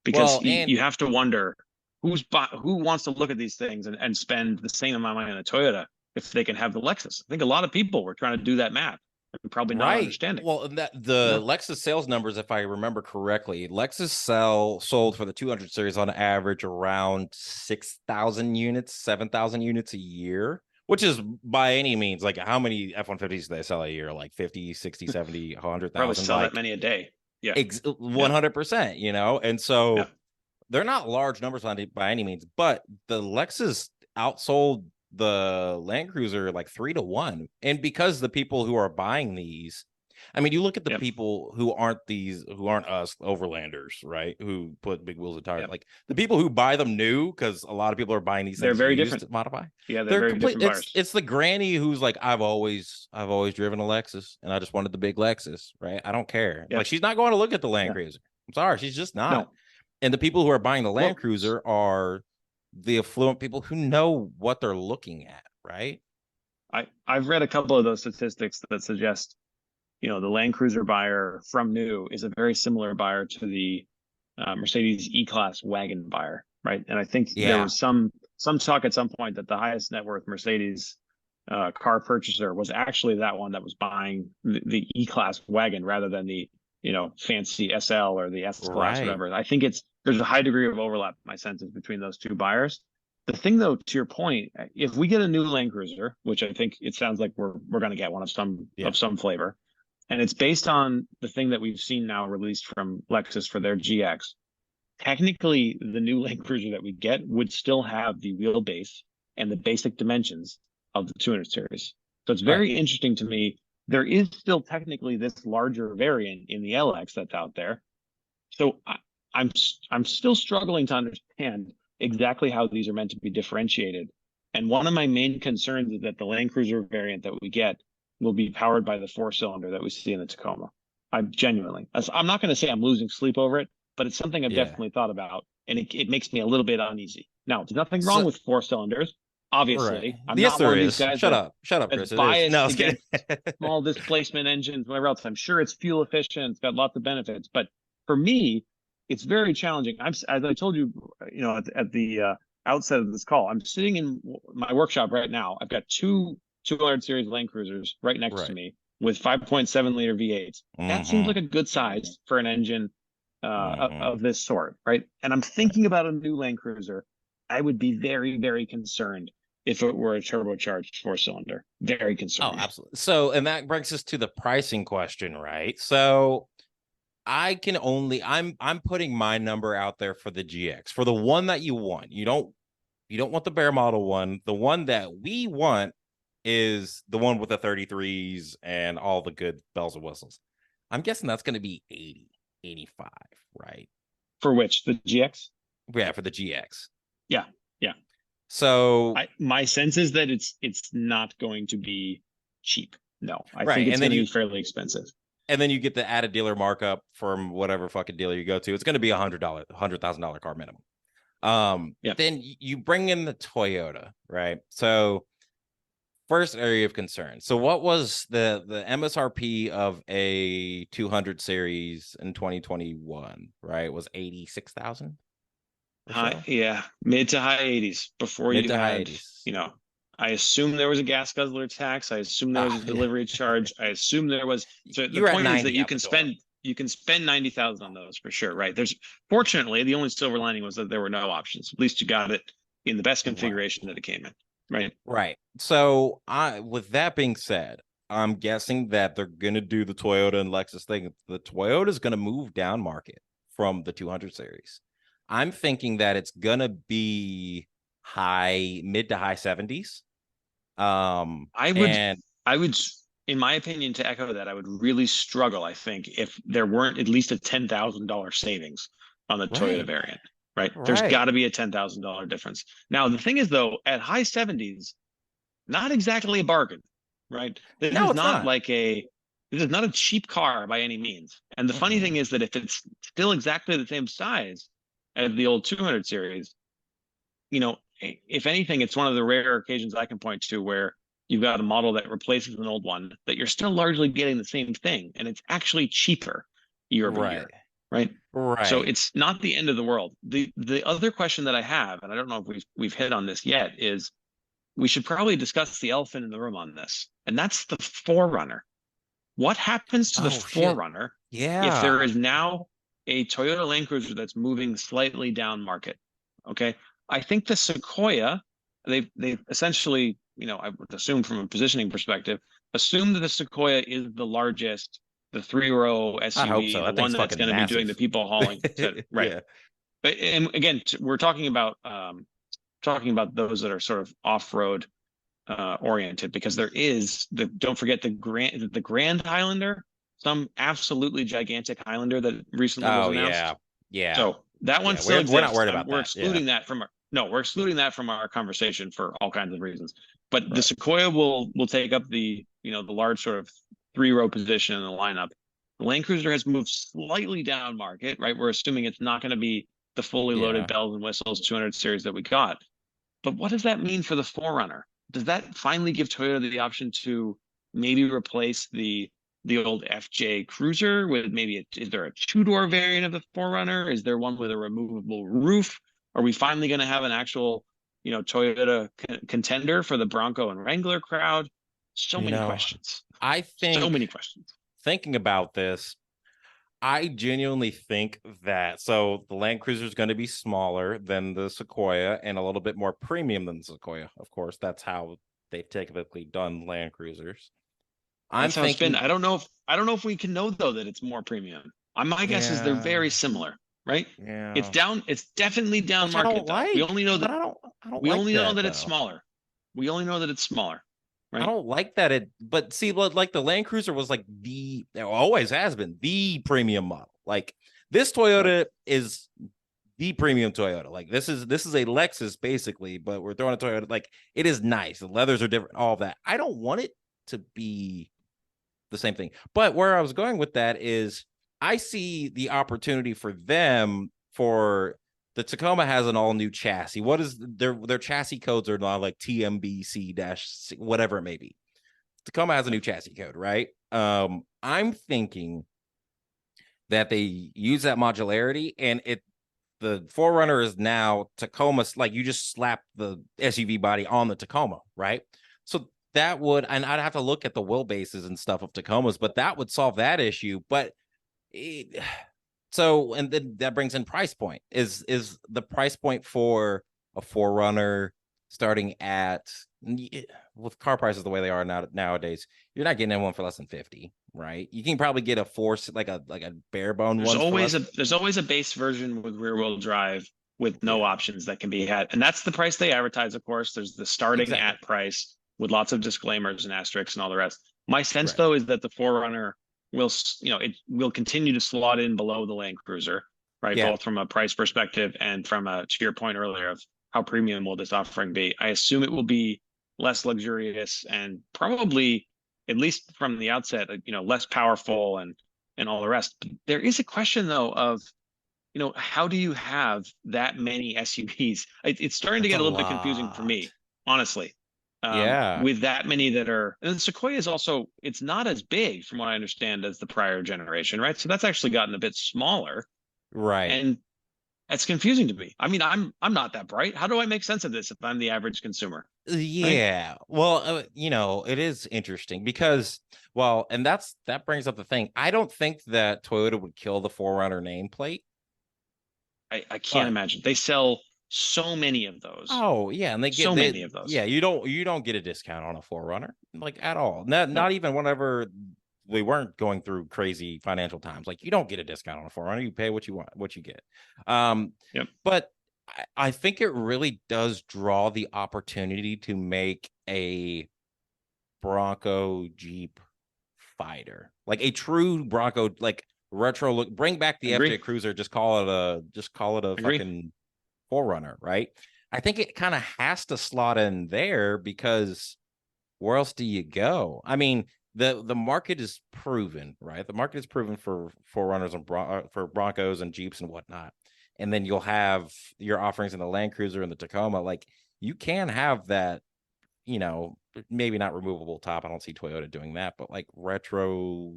because you have to wonder who wants to look at these things and spend the same amount of money on a Toyota if they can have the Lexus. I think a lot of people were trying to do that math and probably not understanding. Well, Lexus sales numbers, if I remember correctly, Lexus sold for the 200 series on average around 6,000 units, 7,000 units a year, which is by any means, like, how many F-150s do they sell a year? Like 50, 60, 70, 100,000? Probably sell that many a day. Yeah. 100%, and so they're not large numbers by any means, but the Lexus outsold the Land Cruiser like 3-1. And because the people who are buying these, I mean, you look at the people who aren't us overlanders, right? Who put big wheels and tires, like the people who buy them new, because a lot of people are buying these things. They're very different. To modify. Yeah, they're very different buyers. It's the granny who's like, I've always driven a Lexus and I just wanted the big Lexus, right? I don't care. Like, she's not going to look at the Land Cruiser. I'm sorry, she's just not. No. And the people who are buying the Land Cruiser are the affluent people who know what they're looking at, right? I've read a couple of those statistics that suggest, the Land Cruiser buyer from new is a very similar buyer to the Mercedes E-Class wagon buyer, right? And I think there was some talk at some point that the highest net worth Mercedes car purchaser was actually that one that was buying the E-Class wagon rather than the fancy SL or the S-Class, whatever. I think there's a high degree of overlap, my sense is, between those two buyers. The thing, though, to your point, if we get a new Land Cruiser, which I think it sounds like we're going to get one of some flavor, and it's based on the thing that we've seen now released from Lexus for their GX, technically the new Land Cruiser that we get would still have the wheelbase and the basic dimensions of the 200 series. So it's very interesting to me there is still technically this larger variant in the LX that's out there. So I'm still struggling to understand exactly how these are meant to be differentiated. And one of my main concerns is that the Land Cruiser variant that we get will be powered by the 4-cylinder that we see in the Tacoma. I'm not going to say I'm losing sleep over it, but it's something I've definitely thought about, and it makes me a a little bit uneasy. Now, there's nothing wrong with 4-cylinders. Obviously, right. I'm Yes, not one there of these is. guys Shut up, that's Chris. It is. No, I biased was kidding. against small displacement engines, whatever else. I'm sure it's fuel efficient. It's got lots of benefits, but for me, it's very challenging. As I told you, at the outset of this call, I'm sitting in my workshop right now. I've got two 200 series Land Cruisers right next to me with 5.7 liter V8s. That seems like a good size for an engine of this sort, right? And I'm thinking about a new Land Cruiser. I would be very, very concerned if it were a turbocharged 4-cylinder. Very concerned. Oh, absolutely. So, and that brings us to the pricing question, right? So I'm putting my number out there for the GX, for the one that you want. You don't want the bare model one. The one that we want is the one with the 33s and all the good bells and whistles. I'm guessing that's going to be 80, 85, right? For which? The GX? Yeah, for the GX. Yeah. So my sense is that it's not going to be cheap. No, I right. think it's going to be fairly expensive. And then you get the added dealer markup from whatever fucking dealer you go to. It's going to be $100,000 car minimum. Then you bring in the Toyota, right? So first area of concern. So what was the MSRP of a 200 series in 2021, right? It was 86,000. Mid to high 80s before mid you had, I assume there was a gas guzzler tax. I assume there was a delivery charge. I assume there was. So the point is that you can spend $90,000 on those for sure, right? Fortunately, the only silver lining was that there were no options. At least you got it in the best configuration that it came in, right? Right. So with that being said, I'm guessing that they're gonna do the Toyota and Lexus thing. The Toyota is gonna move down market from the 200 series. I'm thinking that it's gonna be mid to high 70s. I would, in my opinion, to echo that, I would really struggle, I think, if there weren't at least a $10,000 savings on the Toyota variant, right? There's got to be a $10,000 difference. Now, the thing is, though, at high 70s, not exactly a bargain, right? This is not a cheap car by any means. And the funny thing is that if it's still exactly the same size as the old 200 series, if anything, it's one of the rare occasions I can point to where you've got a model that replaces an old one, that you're still largely getting the same thing, and it's actually cheaper year over year, right? So it's not the end of the world. The other question that I have, and I don't know if we've hit on this yet, is we should probably discuss the elephant in the room on this, and that's the 4Runner. What happens to the 4Runner if there is now a Toyota Land Cruiser that's moving slightly down market? Okay. I think the Sequoia, they've essentially, I would assume from a positioning perspective, assume that the Sequoia is the largest, the 3-row SUV, I hope so. the one that's going to be doing the people hauling. Right. Yeah. But and again, we're talking about those that are sort of off-road oriented, because there is don't forget the Grand Highlander, some absolutely gigantic Highlander that recently was announced. Yeah. So that one still exists. We're not worried about that. We're excluding that from we're excluding that from our conversation for all kinds of reasons. But the Sequoia will take up the large sort of 3-row position in the lineup. The Land Cruiser has moved slightly down market, right? We're assuming it's not going to be the fully loaded bells and whistles 200 series that we got. But what does that mean for the 4Runner? Does that finally give Toyota the option to maybe replace the old FJ Cruiser with is there a 2-door variant of the 4Runner? Is there one with a removable roof? Are we finally going to have an actual, Toyota contender for the Bronco and Wrangler crowd? So many questions. I think so many questions. Thinking about this, I genuinely think that the Land Cruiser is going to be smaller than the Sequoia and a little bit more premium than the Sequoia. Of course, that's how they've typically done Land Cruisers. That's how it's been. I don't know if we can know though that it's more premium. My guess is they're very similar, right? Yeah. It's definitely down market. We only know that. We only know that it's smaller. We only know that it's smaller. I right? don't like that. But see, like the Land Cruiser was like it always has been the premium model. Like this Toyota is the premium Toyota. Like this is a Lexus basically, but we're throwing a Toyota. Like it is nice. The leathers are different, all of that. I don't want it to be the same thing. But where I was going with that is I see the opportunity for them for the Tacoma has an all new chassis. What is their chassis codes are now like TMBC dash whatever it may be. Tacoma has a new chassis code, right? I'm thinking that they use that modularity and the 4Runner is now Tacoma, like you just slap the SUV body on the Tacoma, right? So that would, and I'd have to look at the wheelbases and stuff of Tacomas, but that would solve that issue. But so, and then that brings in price point. Is the price point for a 4Runner starting at, with car prices the way they are nowadays, you're not getting one for less than 50, right? You can probably get a force like a bare bone There's one. there's always a base version with rear wheel drive with no options that can be had, and that's the price they advertise. Of course, there's the starting at price with lots of disclaimers and asterisks and all the rest. My sense though is that the 4Runner will, it will continue to slot in below the Land Cruiser, right? Both from a price perspective and from to your point earlier of how premium will this offering be. I assume it will be less luxurious and probably, at least from the outset, less powerful and all the rest. There is a question though of, how do you have that many SUVs? It's starting to get a little bit confusing for me, honestly. With that many that are, and the Sequoia is also, it's not as big from what I understand as the prior generation, right? So that's actually gotten a bit smaller, right? And that's confusing to me. I mean, I'm not that bright. How do I make sense of this if I'm the average consumer? Yeah. Right? Well, it is interesting because, well, and that brings up the thing. I don't think that Toyota would kill the 4Runner nameplate. I can't imagine. They sell so many of those. Oh yeah, and they get many of those. Yeah, you don't get a discount on a 4Runner like at all. Not even whenever we weren't going through crazy financial times. Like you don't get a discount on a 4Runner. You pay what you want, what you get. But I think it really does draw the opportunity to make a Bronco Jeep fighter, like a true Bronco, like retro look. Bring back the FJ Cruiser. Just call it a fucking 4Runner, right? I think it kind of has to slot in there because where else do you go? I mean, the market is proven, right? The market is proven for 4Runners and for Broncos and Jeeps and whatnot. And then you'll have your offerings in the Land Cruiser and the Tacoma. Like you can have that, maybe not removable top. I don't see Toyota doing that, but like retro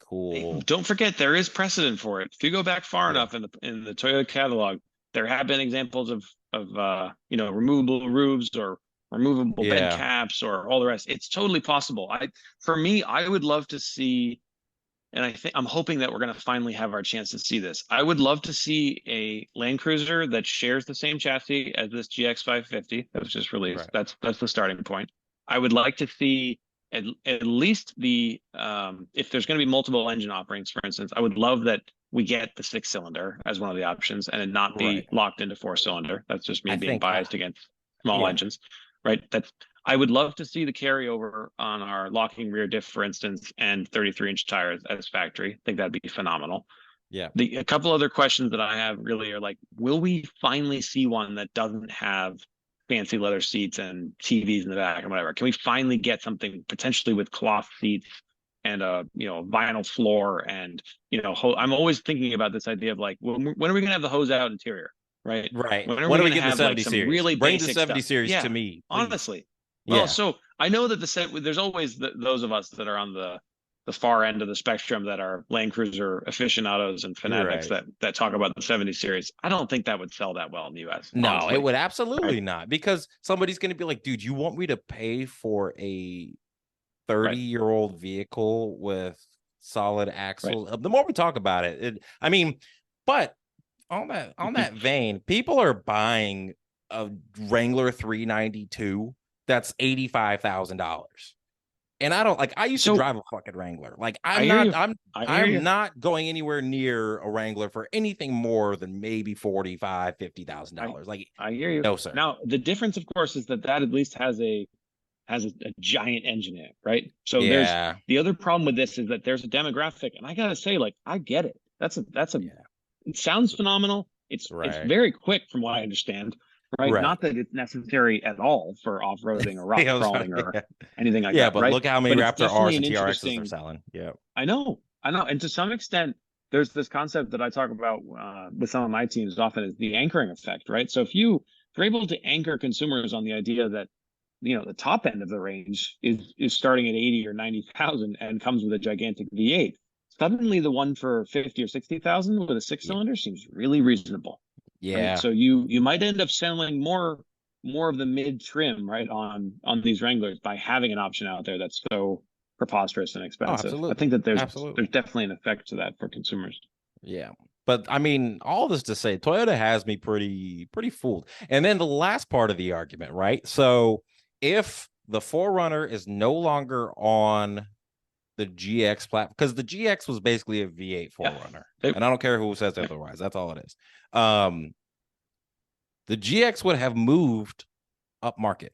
cool. Don't forget there is precedent for it. If you go back far enough in the Toyota catalog, there have been examples of removable roofs or removable bed caps or all the rest. It's totally possible. For me, I would love to see, and I'm hoping that we're going to finally have our chance to see this. I would love to see a Land Cruiser that shares the same chassis as this GX550 that was just released. Right. That's the starting point. I would like to see at least the if there's going to be multiple engine offerings, for instance, I would love that we get the 6-cylinder as one of the options and it not be locked into 4-cylinder. That's just me being biased against small engines, right? I would love to see the carryover on our locking rear diff, for instance, and 33-inch tires as factory. I think that'd be phenomenal. Yeah. A couple other questions that I have really are like, will we finally see one that doesn't have fancy leather seats and TVs in the back and whatever? Can we finally get something potentially with cloth seats and a vinyl floor and I'm always thinking about this idea of like, when are we gonna have the hose out interior, right? When are we gonna get the 70 series? Really bring the 70 stuff? series to me, please. Honestly. Well, so I know that there's always those of us that are on the far end of the spectrum that are Land Cruiser aficionados and fanatics that talk about the 70 series. I don't think that would sell that well in the US. No, honestly. It would absolutely not, because somebody's going to be like, dude, you want me to pay for a 30-year-old vehicle with solid axles? The more we talk about it, but on that vein, people are buying a Wrangler 392 that's $85,000. And I don't I used to drive a fucking Wrangler. Like I'm not going anywhere near a Wrangler for anything more than maybe $45,000-$50,000. Like I hear you. No, sir. Now the difference, of course, is that at least has a has a giant engine in it, right? So there's Yeah. the other problem with this is that there's a demographic, and I gotta say, like, I get it. Yeah. It sounds phenomenal. It's Right. very quick from what I understand, right? Right. Not that it's necessary at all for off-roading or rock Yeah, crawling or yeah. anything like Yeah, that, but right? look how many But it's Raptor definitely R's an and TRXs they're interesting. selling. Yeah. I know, and to some extent, there's this concept that I talk about with some of my teams often is the anchoring effect, right? So if you're able to anchor consumers on the idea that the top end of the range is starting at 80 or 90,000 and comes with a gigantic V8. Suddenly, the one for 50 or 60,000 with a six Yeah. cylinder seems really reasonable, right? Yeah. So you might end up selling more of the mid trim, right, on these Wranglers by having an option out there that's so preposterous and Oh, expensive. I absolutely. think that there's Absolutely. definitely an effect to that for consumers. Yeah. But I mean, all this to say, Toyota has me pretty fooled. And then the last part of the argument, right? So if the Forerunner is no longer on the GX platform, because the GX was basically a V8 Forerunner, and I don't care who says otherwise. That's all it is. The GX would have moved up market,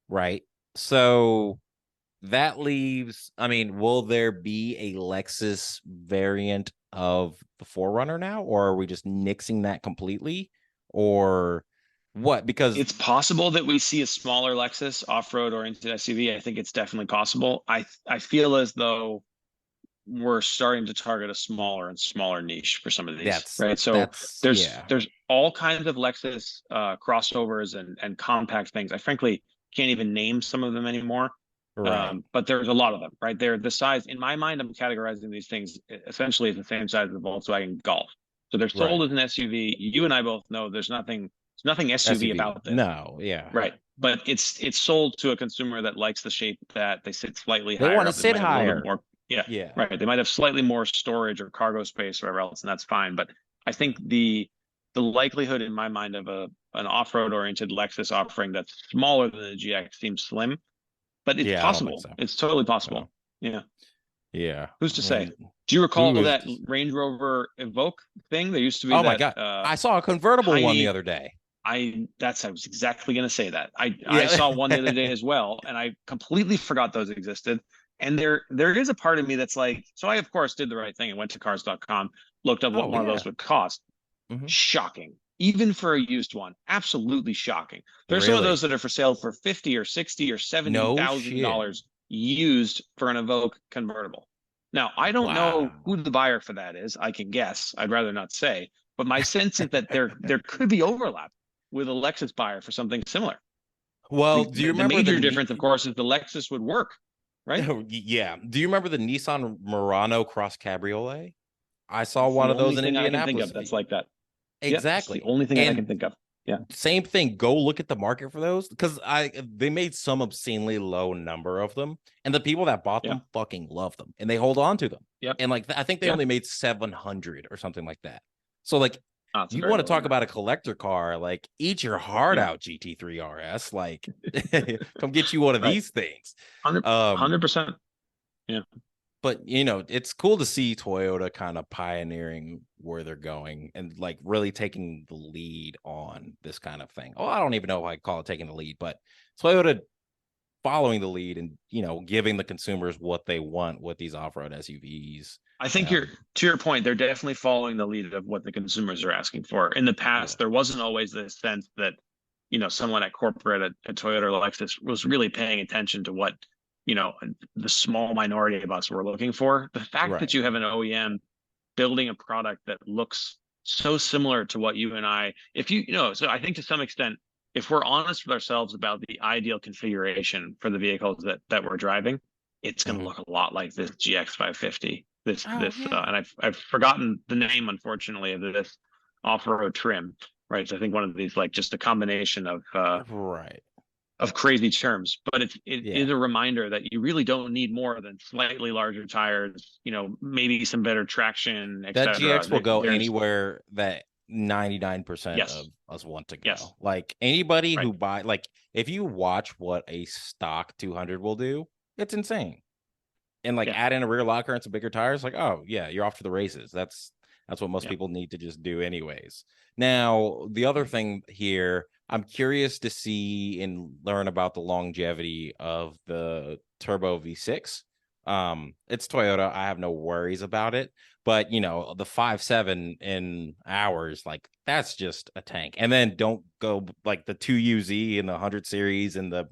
right? So that leaves, I mean, will there be a Lexus variant of the Forerunner now, or are we just nixing that completely, or what? Because It's possible that we see a smaller Lexus off-road oriented SUV. I think it's definitely possible. I feel as though we're starting to target a smaller and smaller niche for some of these, that's right? So that's there's yeah, there's all kinds of Lexus crossovers and compact things. I frankly can't even name some of them anymore. right. But there's a lot of them, right? They're the size. In my mind, I'm categorizing these things essentially as the same size as the Volkswagen Golf. So they're sold Right. as an SUV. You and I both know there's nothing SUV SUV. about this, No, yeah. right? But it's sold to a consumer that likes the shape that they sit slightly They want higher to up. They sit might have a little bit higher. more, yeah, Yeah. right. They might have slightly more storage or cargo space or whatever else, and that's fine. But I think the likelihood in my mind of an off-road oriented Lexus offering that's smaller than the GX seems slim, but it's Yeah, I don't think possible. so. It's totally No. possible. Yeah. Yeah. Who's I to say? mean, Do you who recall is that just, Range Rover Evoque thing? There used to be oh my that God. I saw a convertible one the tiny. other day. I was exactly going to say that. I Yeah. saw one the other day as well, and I completely forgot those existed. And there is a part of me that's like, so I of course did the right thing and went to cars.com, looked up what Oh one of yeah. those would cost. Mhm. Shocking. Even for a used one, absolutely shocking. There's some of Really? those that are for sale for 50 or 60 or seventy No thousand shit. dollars used for an Evoque convertible. Now, I don't know Wow. who the buyer for that is. I can guess. I'd rather not say. But my sense is that there could be overlap with a Lexus buyer for something similar. Well, The, do you the remember the major difference, of course, is the Lexus would work, right? yeah. Do you remember the Nissan Murano Cross Cabriolet? I saw It's the one of only those in thing I can think Indianapolis. of that's like that. Yeah, it's the Exactly. only thing I can And think of. Yeah, same thing. Go look at the market for those because they made some obscenely low number of them, and the people that bought yeah, them fucking love them, and they hold on to them. yep, And like I think they yeah. only made 700 or something like that. So like Oh, it's a you very want to low talk number. about a collector car, like eat your heart Yeah, out, GT3 RS. Like come get you one of right. these things. 100, Um, 100%. Yeah. but it's cool to see Toyota kind of pioneering where they're going and like really taking the lead on this kind of thing. Oh, I don't even know if I call it taking the lead, but Toyota following the lead and giving the consumers what they want with these off-road SUVs. I think you're to your point, they're definitely following the lead of what the consumers are asking for. In the Yeah. past, there wasn't always this sense that, someone at corporate at Toyota or Lexus was really paying attention to what, the small minority of us were looking for. The fact that Right. you have an OEM building a product that looks so similar to what you and I, if so I think to some extent, if we're honest with ourselves about the ideal configuration for the vehicles that we're driving, it's going to Mhm. look a lot like this GX550. Oh yeah. And I've forgotten the name, unfortunately, of this off-road trim, right? So I think one of these, like, just a combination Right. of crazy terms, but it Yeah. is a reminder that you really don't need more than slightly larger tires, maybe some better traction, That etc. GX will go There's anywhere that 99% of yes, us want to yes, go. Like anybody right, who like if you watch what a stock 200 will do, it's insane. And like yeah, add in a rear locker and some bigger tires, like, oh yeah, you're off to the races. That's what most yeah, people need to just do anyways. Now, the other thing here I'm curious to see and learn about the longevity of the turbo V6. It's Toyota. I have no worries about it, but the 5.7 in hours, like that's just a tank. And then don't go like the 2UZ and the 100 series and the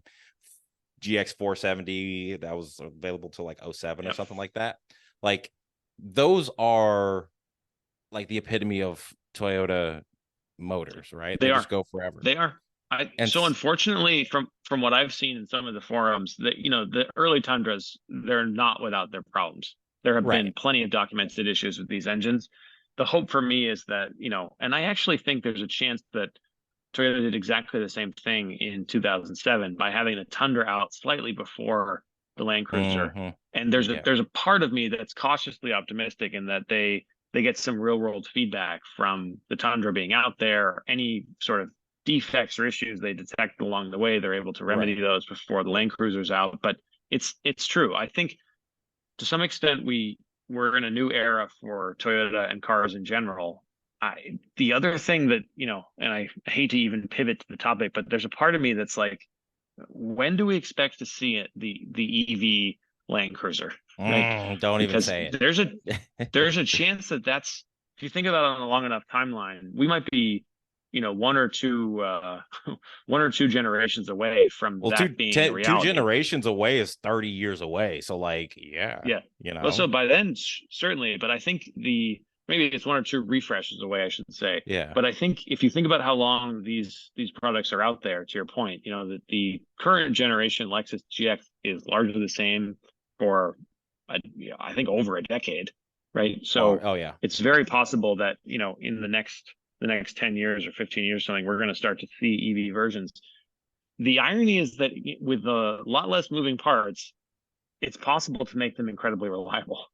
GX470 that was available to like 07 or something like that. Like those are like the epitome of Toyota motors, right? They just go forever. They are. So unfortunately, from what I've seen in some of the forums, that the early Tundras, they're not without their problems. There have been plenty of documented issues with these engines. The hope for me is that, and I actually think there's a chance that Toyota did exactly the same thing in 2007 by having the Tundra out slightly before the Land Cruiser. Mm-hmm. And there's a part of me that's cautiously optimistic in that they get some real world feedback from the Tundra being out there. Any sort of defects or issues they detect along the way, they're able to remedy those before the Land Cruiser's out. But it's true. I think to some extent we're in a new era for Toyota and cars in general. The other thing that, and I hate to even pivot to the topic, but there's a part of me that's like, when do we expect to see it, the EV Land Cruiser? Right? Don't even say it. There's a chance that's, if you think about it on a long enough timeline, we might be, one or two generations away from that being a reality. 2 generations away is 30 years away. So like, Well, so by then, certainly, but I think maybe it's 1 or 2 refreshes away, I should say. Yeah. But I think if you think about how long these products are out there, to your point, that the current generation Lexus GX is largely the same for, I think, over a decade, right? So it's very possible that, in the next 10 years or 15 years, something, we're going to start to see EV versions. The irony is that with a lot less moving parts, it's possible to make them incredibly reliable.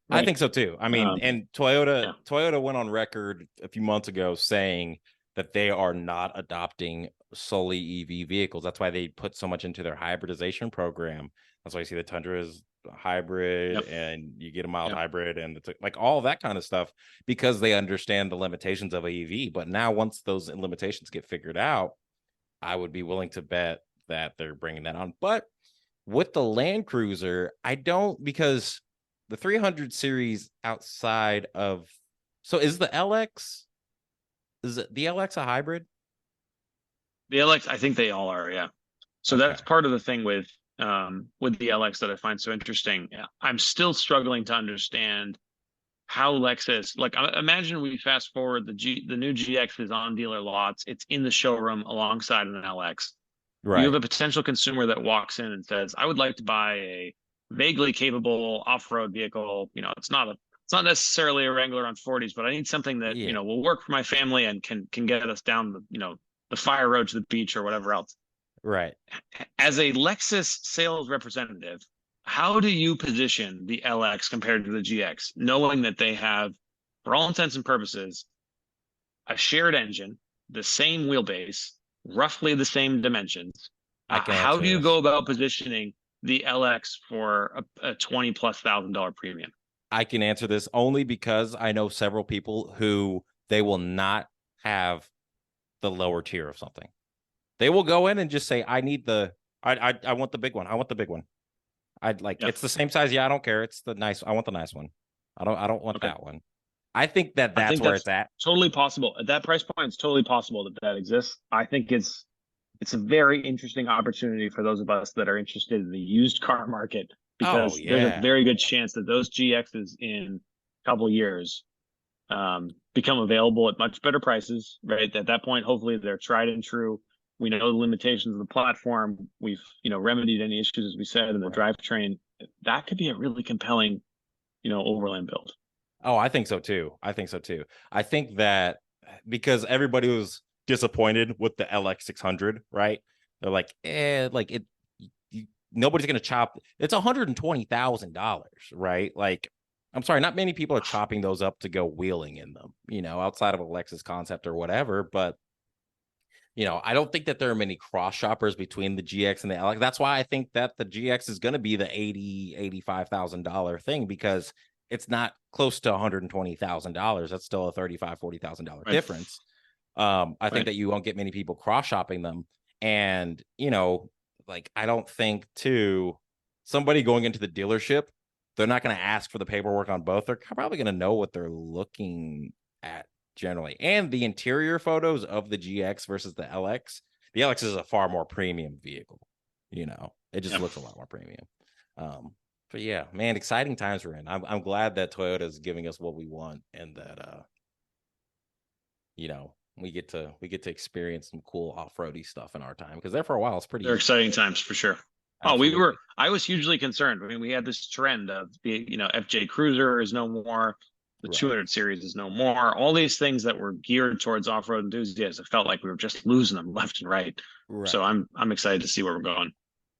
Right? I think so too. I mean, and Toyota went on record a few months ago saying that they are not adopting solely EV vehicles. That's why they put so much into their hybridization program. That's why you see the Tundra is hybrid and you get a mild hybrid and like all that kind of stuff, because they understand the limitations of a EV. But now once those limitations get figured out, I would be willing to bet that they're bringing that on. But with the Land Cruiser, I don't, because the 300 series outside of, so is the LX, is it the LX a hybrid? The LX, I think they all are. Yeah. So that's part of the thing with the LX that I find so interesting. I'm still struggling to understand how Lexus, like, imagine we fast forward, the new GX is on dealer lots. It's in the showroom alongside an LX. Right. You have a potential consumer that walks in and says, I would like to buy a vaguely capable off-road vehicle. It's not necessarily a Wrangler on 40s, but I need something that, will work for my family and can get us down the fire road to the beach or whatever else. Right. As a Lexus sales representative, how do you position the LX compared to the GX, knowing that they have, for all intents and purposes, a shared engine, the same wheelbase, roughly the same dimensions? How do you go about positioning the LX for a $20,000+ premium? I can answer this only because I know several people who they will not have the lower tier of something. They will go in and just say, I need I want the big one. I want the big one. I'd like, it's the same size. Yeah, I don't care. It's the nice. I want the nice one. I don't want that one. I think that's where it's at. Totally possible. At that price point, it's totally possible that exists. I think it's a very interesting opportunity for those of us that are interested in the used car market, because there's a very good chance that those GXs in a couple of years become available at much better prices, right? At that point, hopefully they're tried and true. We know the limitations of the platform. We've, remedied any issues, as we said, in the drivetrain. That could be a really compelling, overland build. Oh, I think so too. I think that because everybody was disappointed with the LX600, right? They're like, nobody's gonna chop. It's $120,000, right? Like, I'm sorry, not many people are chopping those up to go wheeling in them, outside of a Lexus concept or whatever. But I don't think that there are many cross shoppers between the GX and the LX. That's why I think that the GX is going to be the $85,000 thing, because it's not close to $120,000. That's still a $35,000-$40,000 difference. I think that you won't get many people cross shopping them. And, you know, like, I don't think too, somebody going into the dealership, they're not going to ask for the paperwork on both. They're probably going to know what they're looking at generally. And the interior photos of the GX versus the LX, the LX is a far more premium vehicle. You know, it just looks a lot more premium. But yeah, man, exciting times we're in. I'm glad that Toyota is giving us what we want, and that you know, we get to experience some cool off-roady stuff in our time, because there for a while it's pretty. They're exciting times for sure. Absolutely. I was hugely concerned. I mean, we had this trend of FJ Cruiser is no more, the 200 series is no more. All these things that were geared towards off-road enthusiasts, it felt like we were just losing them left and right. So I'm excited to see where we're going.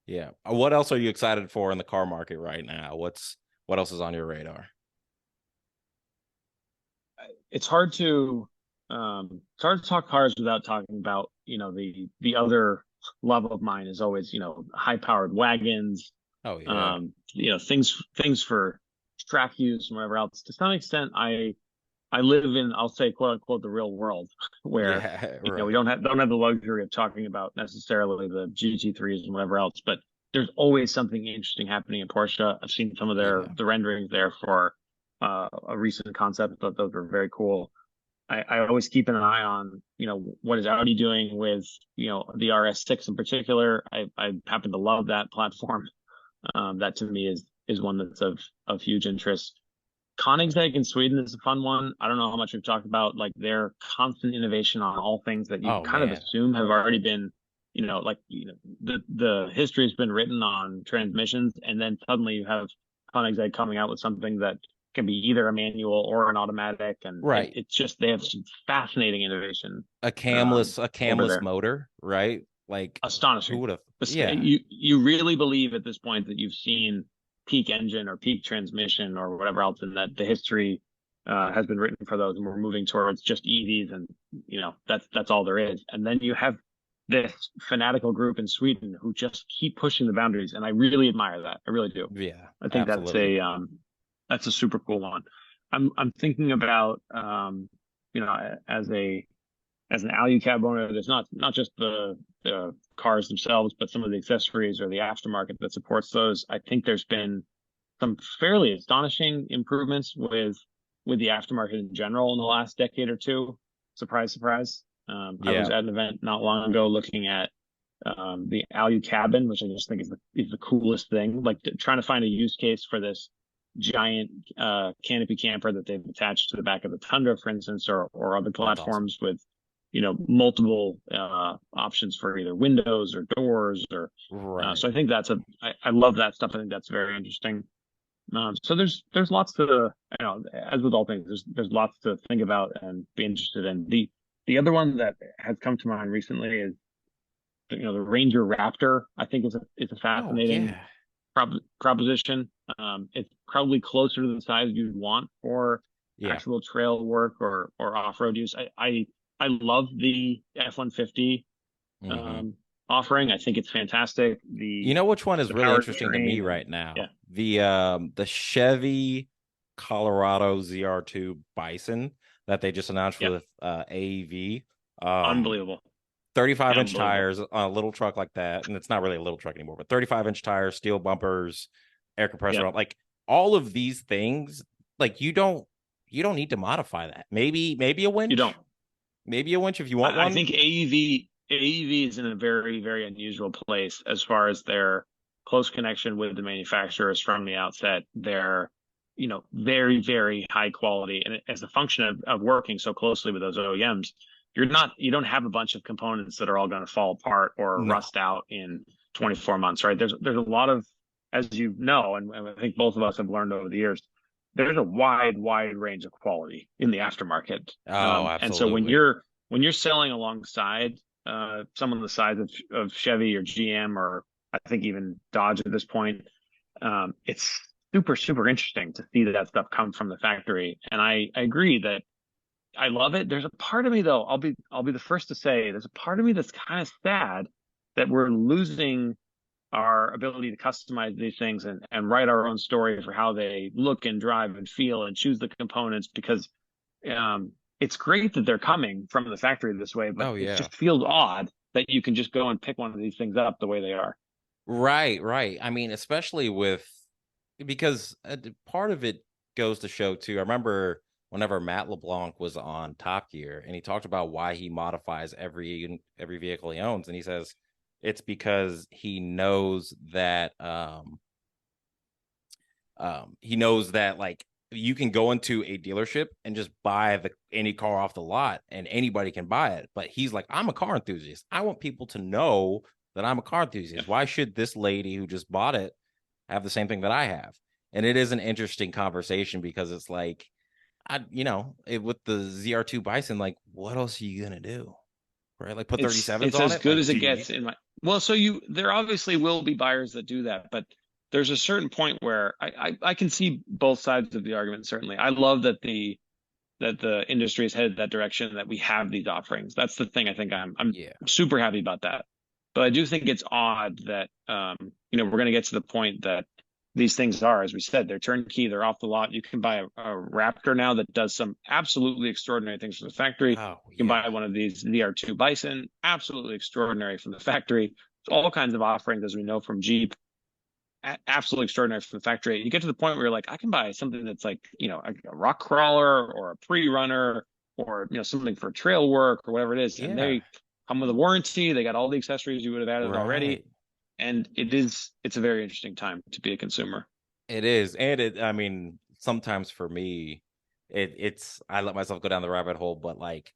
Yeah. What else are you excited for in the car market right now? What else is on your radar? It's hard to talk cars without talking about, the other love of mine is always, high powered wagons. Oh yeah. Things for track use and whatever else. To some extent, I live in, I'll say, quote unquote, the real world, where we don't have the luxury of talking about necessarily the GT3s and whatever else, but there's always something interesting happening in Porsche. I've seen some of the renderings there for a recent concept. Thought those were very cool. I always keep an eye on, what is Audi doing with, the RS6 in particular. I happen to love that platform. That to me is one that's of huge interest. Koenigsegg in Sweden is a fun one. I don't know how much we've talked about, like, their constant innovation on all things that you of assume have already been, the history has been written on transmissions, and then suddenly you have Koenigsegg coming out with something that can be either a manual or an automatic, and it's just, they have some fascinating innovation. A camless motor, right? Like, astonishing. Who would have? Yeah, you really believe at this point that you've seen peak engine or peak transmission or whatever else, and that the history has been written for those, and we're moving towards just EVs, and that's all there is. And then you have this fanatical group in Sweden who just keep pushing the boundaries, and I really admire that. I really do. Yeah, I think that's a super cool one. I'm thinking about as an Alu cab owner, there's not just the cars themselves, but some of the accessories or the aftermarket that supports those. I think there's been some fairly astonishing improvements with the aftermarket in general in the last decade or two. Surprise, surprise. I was at an event not long ago looking at the Alu cabin, which I just think is the coolest thing. Like, trying to find a use case for this giant canopy camper that they've attached to the back of the Tundra, for instance, or other platforms with multiple options for either windows or doors or so I think I love that stuff. I think that's very interesting. So there's lots to, as with all things, there's lots to think about and be interested in. The other one that has come to mind recently is the Ranger Raptor. I think is a fascinating proposition. It's probably closer to the size you'd want for actual trail work or off-road use. I love the F-150 offering. I think it's fantastic. Which one is really interesting to me right now? The Chevy Colorado ZR2 Bison that they just announced with AEV. Unbelievable. 35-inch tires on a little truck like that, and it's not really a little truck anymore, but 35-inch tires, steel bumpers, air compressor, like all of these things. Like, you don't need to modify that. Maybe a winch. You don't. Maybe a winch if you want one. I think AEV is in a very, very unusual place as far as their close connection with the manufacturers from the outset. They're, very, very high quality, and as a function of working so closely with those OEMs, you don't have a bunch of components that are all going to fall apart or rust out in 24 months, right? There's a lot of, as you know, and I think both of us have learned over the years, there's a wide range of quality in the aftermarket. Absolutely. And so when you're selling alongside someone the size of Chevy or GM, or I think even Dodge at this point, it's super, super interesting to see that stuff come from the factory. And I agree that I love it. There's a part of me, though, I'll be the first to say, there's a part of me that's kind of sad that we're losing our ability to customize these things and write our own story for how they look and drive and feel and choose the components, because it's great that they're coming from the factory this way, but Oh it yeah. just feels odd that you can just go and pick one of these things up the way they are. Right, right. I mean, especially with because part of it goes to show too. I remember whenever Matt LeBlanc was on Top Gear and he talked about why he modifies every vehicle he owns, and he says it's because he knows that like you can go into a dealership and just buy any car off the lot and anybody can buy it. But he's like, I'm a car enthusiast. I want people to know that I'm a car enthusiast. Why should this lady who just bought it have the same thing that I have? And it is an interesting conversation because it's like, with the ZR2 Bison, like, what else are you gonna do? Right? Like put It's 37s on as it? good Like, as it do you gets need in my well, so there obviously will be buyers that do that, but there's a certain point where I can see both sides of the argument, certainly. I love that the industry is headed that direction, that we have these offerings. That's the thing I think I'm yeah. super happy about that. But I do think it's odd that we're going to get to the point that these things are, as we said, they're turnkey, they're off the lot. You can buy a Raptor now that does some absolutely extraordinary things from the factory. Oh You can yeah. buy one of these ZR2 Bison, absolutely extraordinary from the factory. There's all kinds of offerings, as we know from Jeep, absolutely extraordinary from the factory. You get to the point where you're like, I can buy something that's like, a rock crawler or a pre-runner or, something for trail work or whatever it is. And Yeah. they come with a warranty. They got all the accessories you would have added already. Right. And it's a very interesting time to be a consumer. It is. And I mean, sometimes for me, it's I let myself go down the rabbit hole, but like,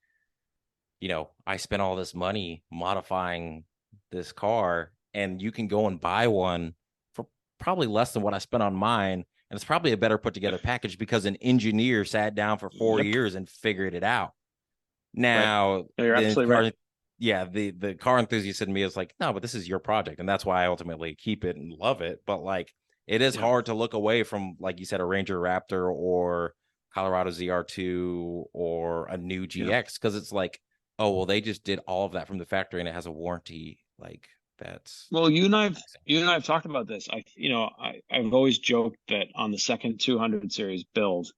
I spent all this money modifying this car, and you can go and buy one for probably less than what I spent on mine. And it's probably a better put together package because an engineer sat down for 4 years and figured it out. Right. Now, You're the absolutely car, right. yeah, the car enthusiast in me is like, no, but this is your project, and that's why I ultimately keep it and love it. But like, it is Yeah. hard to look away from, like you said, a Ranger Raptor or Colorado ZR2 or a new Yeah. GX because it's like, oh well, they just did all of that from the factory and it has a warranty. Like that's Well, amazing. you and I have talked about this. I've always joked that on the second 200 series build,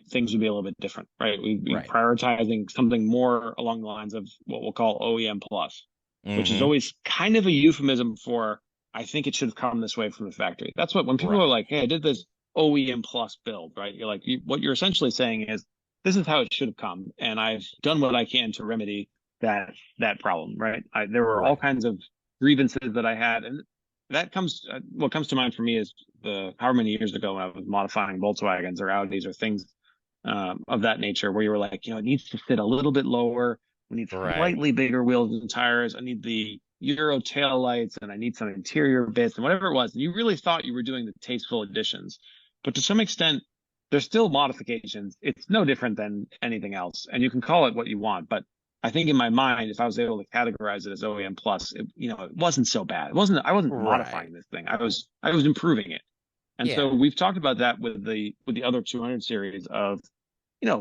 things would be a little bit different, right? We'd be Right. prioritizing something more along the lines of what we'll call OEM plus, which is Mm-hmm. always kind of a euphemism for, I think it should have come this way from the factory. That's what, when people are Right. like, hey, I did this OEM plus build, right? You're like, what you're essentially saying is, this is how it should have come, and I've done what I can to remedy that problem, right? There were all Right. kinds of grievances that I had, and that comes what comes to mind for me is the however many years ago when I was modifying Volkswagens or Audis or things of that nature, where you were like, it needs to sit a little bit lower. We need Right. slightly bigger wheels and tires. I need the Euro tail lights, and I need some interior bits and whatever it was. And you really thought you were doing the tasteful additions, but to some extent, they're still modifications. It's no different than anything else, and you can call it what you want. But I think in my mind, if I was able to categorize it as OEM plus, it wasn't so bad. I wasn't Right. modifying this thing. I was improving it. And Yeah. so we've talked about that with the other 200 series of,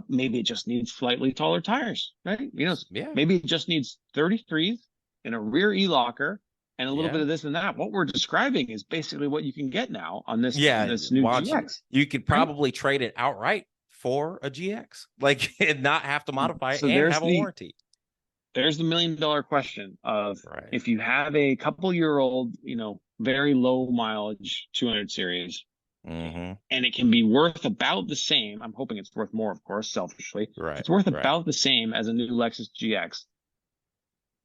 maybe it just needs slightly taller tires, right? Yeah. Maybe it just needs 33s and a rear e-locker and a little bit Yeah. of this and that. What we're describing is basically what you can get now on Yeah, this new watch. GX, You could right? probably trade it outright for a GX, like and not have to modify it So and have a warranty. there's the $1 million question of, Right. if you have a couple year old, very low mileage 200 series, Mm-hmm. and it can be worth about the same. I'm hoping it's worth more, of course, selfishly. If Right. it's worth Right. about the same as a new Lexus GX,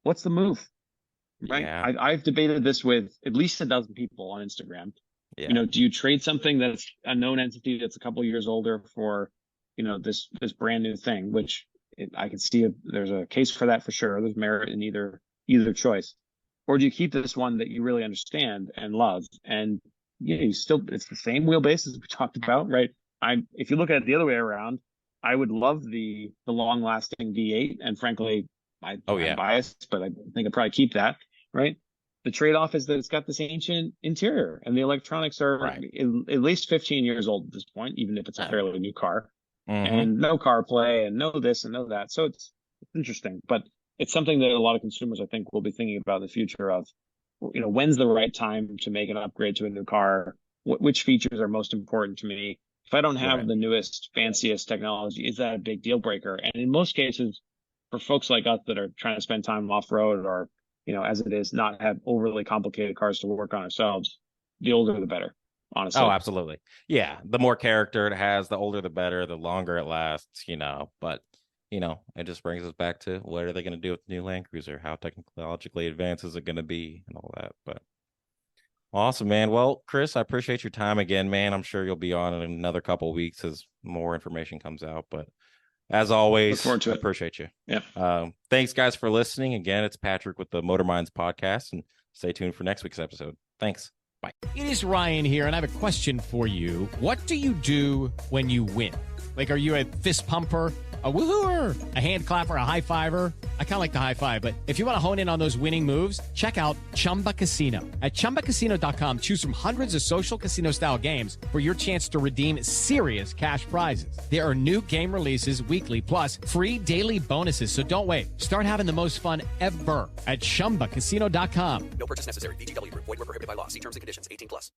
what's the move? Right? Yeah. I've debated this with at least a dozen people on Instagram. Yeah. Do you trade something that's a known entity that's a couple years older for, this brand new thing? Which I can see there's a case for that for sure. There's merit in either choice. Or do you keep this one that you really understand and love, and you still, it's the same wheelbase as we talked about, right? If you look at it the other way around, I would love the long lasting V8, and frankly, Oh I'm yeah. biased, but I think I'd probably keep that, right? The trade-off is that it's got this ancient interior, and the electronics are Right. at least 15 years old at this point, even if it's a fairly new car, Mm-hmm. and no CarPlay and no this and no that. So it's interesting, but it's something that a lot of consumers, I think, will be thinking about in the future of, when's the right time to make an upgrade to a new car? Which features are most important to me? If If I don't have Right. the newest, fanciest technology, is that a big deal breaker? And in most cases, for folks like us that are trying to spend time off road or, as it is, not have overly complicated cars to work on ourselves, the older the better, honestly. Oh, absolutely. Yeah. The more character it has, the older the better, the longer it lasts, but it just brings us back to what are they going to do with the new Land Cruiser? How technologically advanced is it going to be and all that? But awesome, man. Well, Chris, I appreciate your time again, man. I'm sure you'll be on in another couple of weeks as more information comes out. But as always, Look forward to I it. appreciate you. Yeah. Thanks, guys, for listening. Again, it's Patrick with the Motor Minds podcast, and stay tuned for next week's episode. Thanks. Bye. It is Ryan here, and I have a question for you. What do you do when you win? Like, are you a fist pumper, a woohooer, a hand clapper, a high fiver? I kind of like the high five, but if you want to hone in on those winning moves, check out Chumba Casino. At ChumbaCasino.com, choose from hundreds of social casino-style games for your chance to redeem serious cash prizes. There are new game releases weekly, plus free daily bonuses. So don't wait. Start having the most fun ever at ChumbaCasino.com. No purchase necessary. VGW Group. Void where prohibited by law. See terms and conditions. 18+.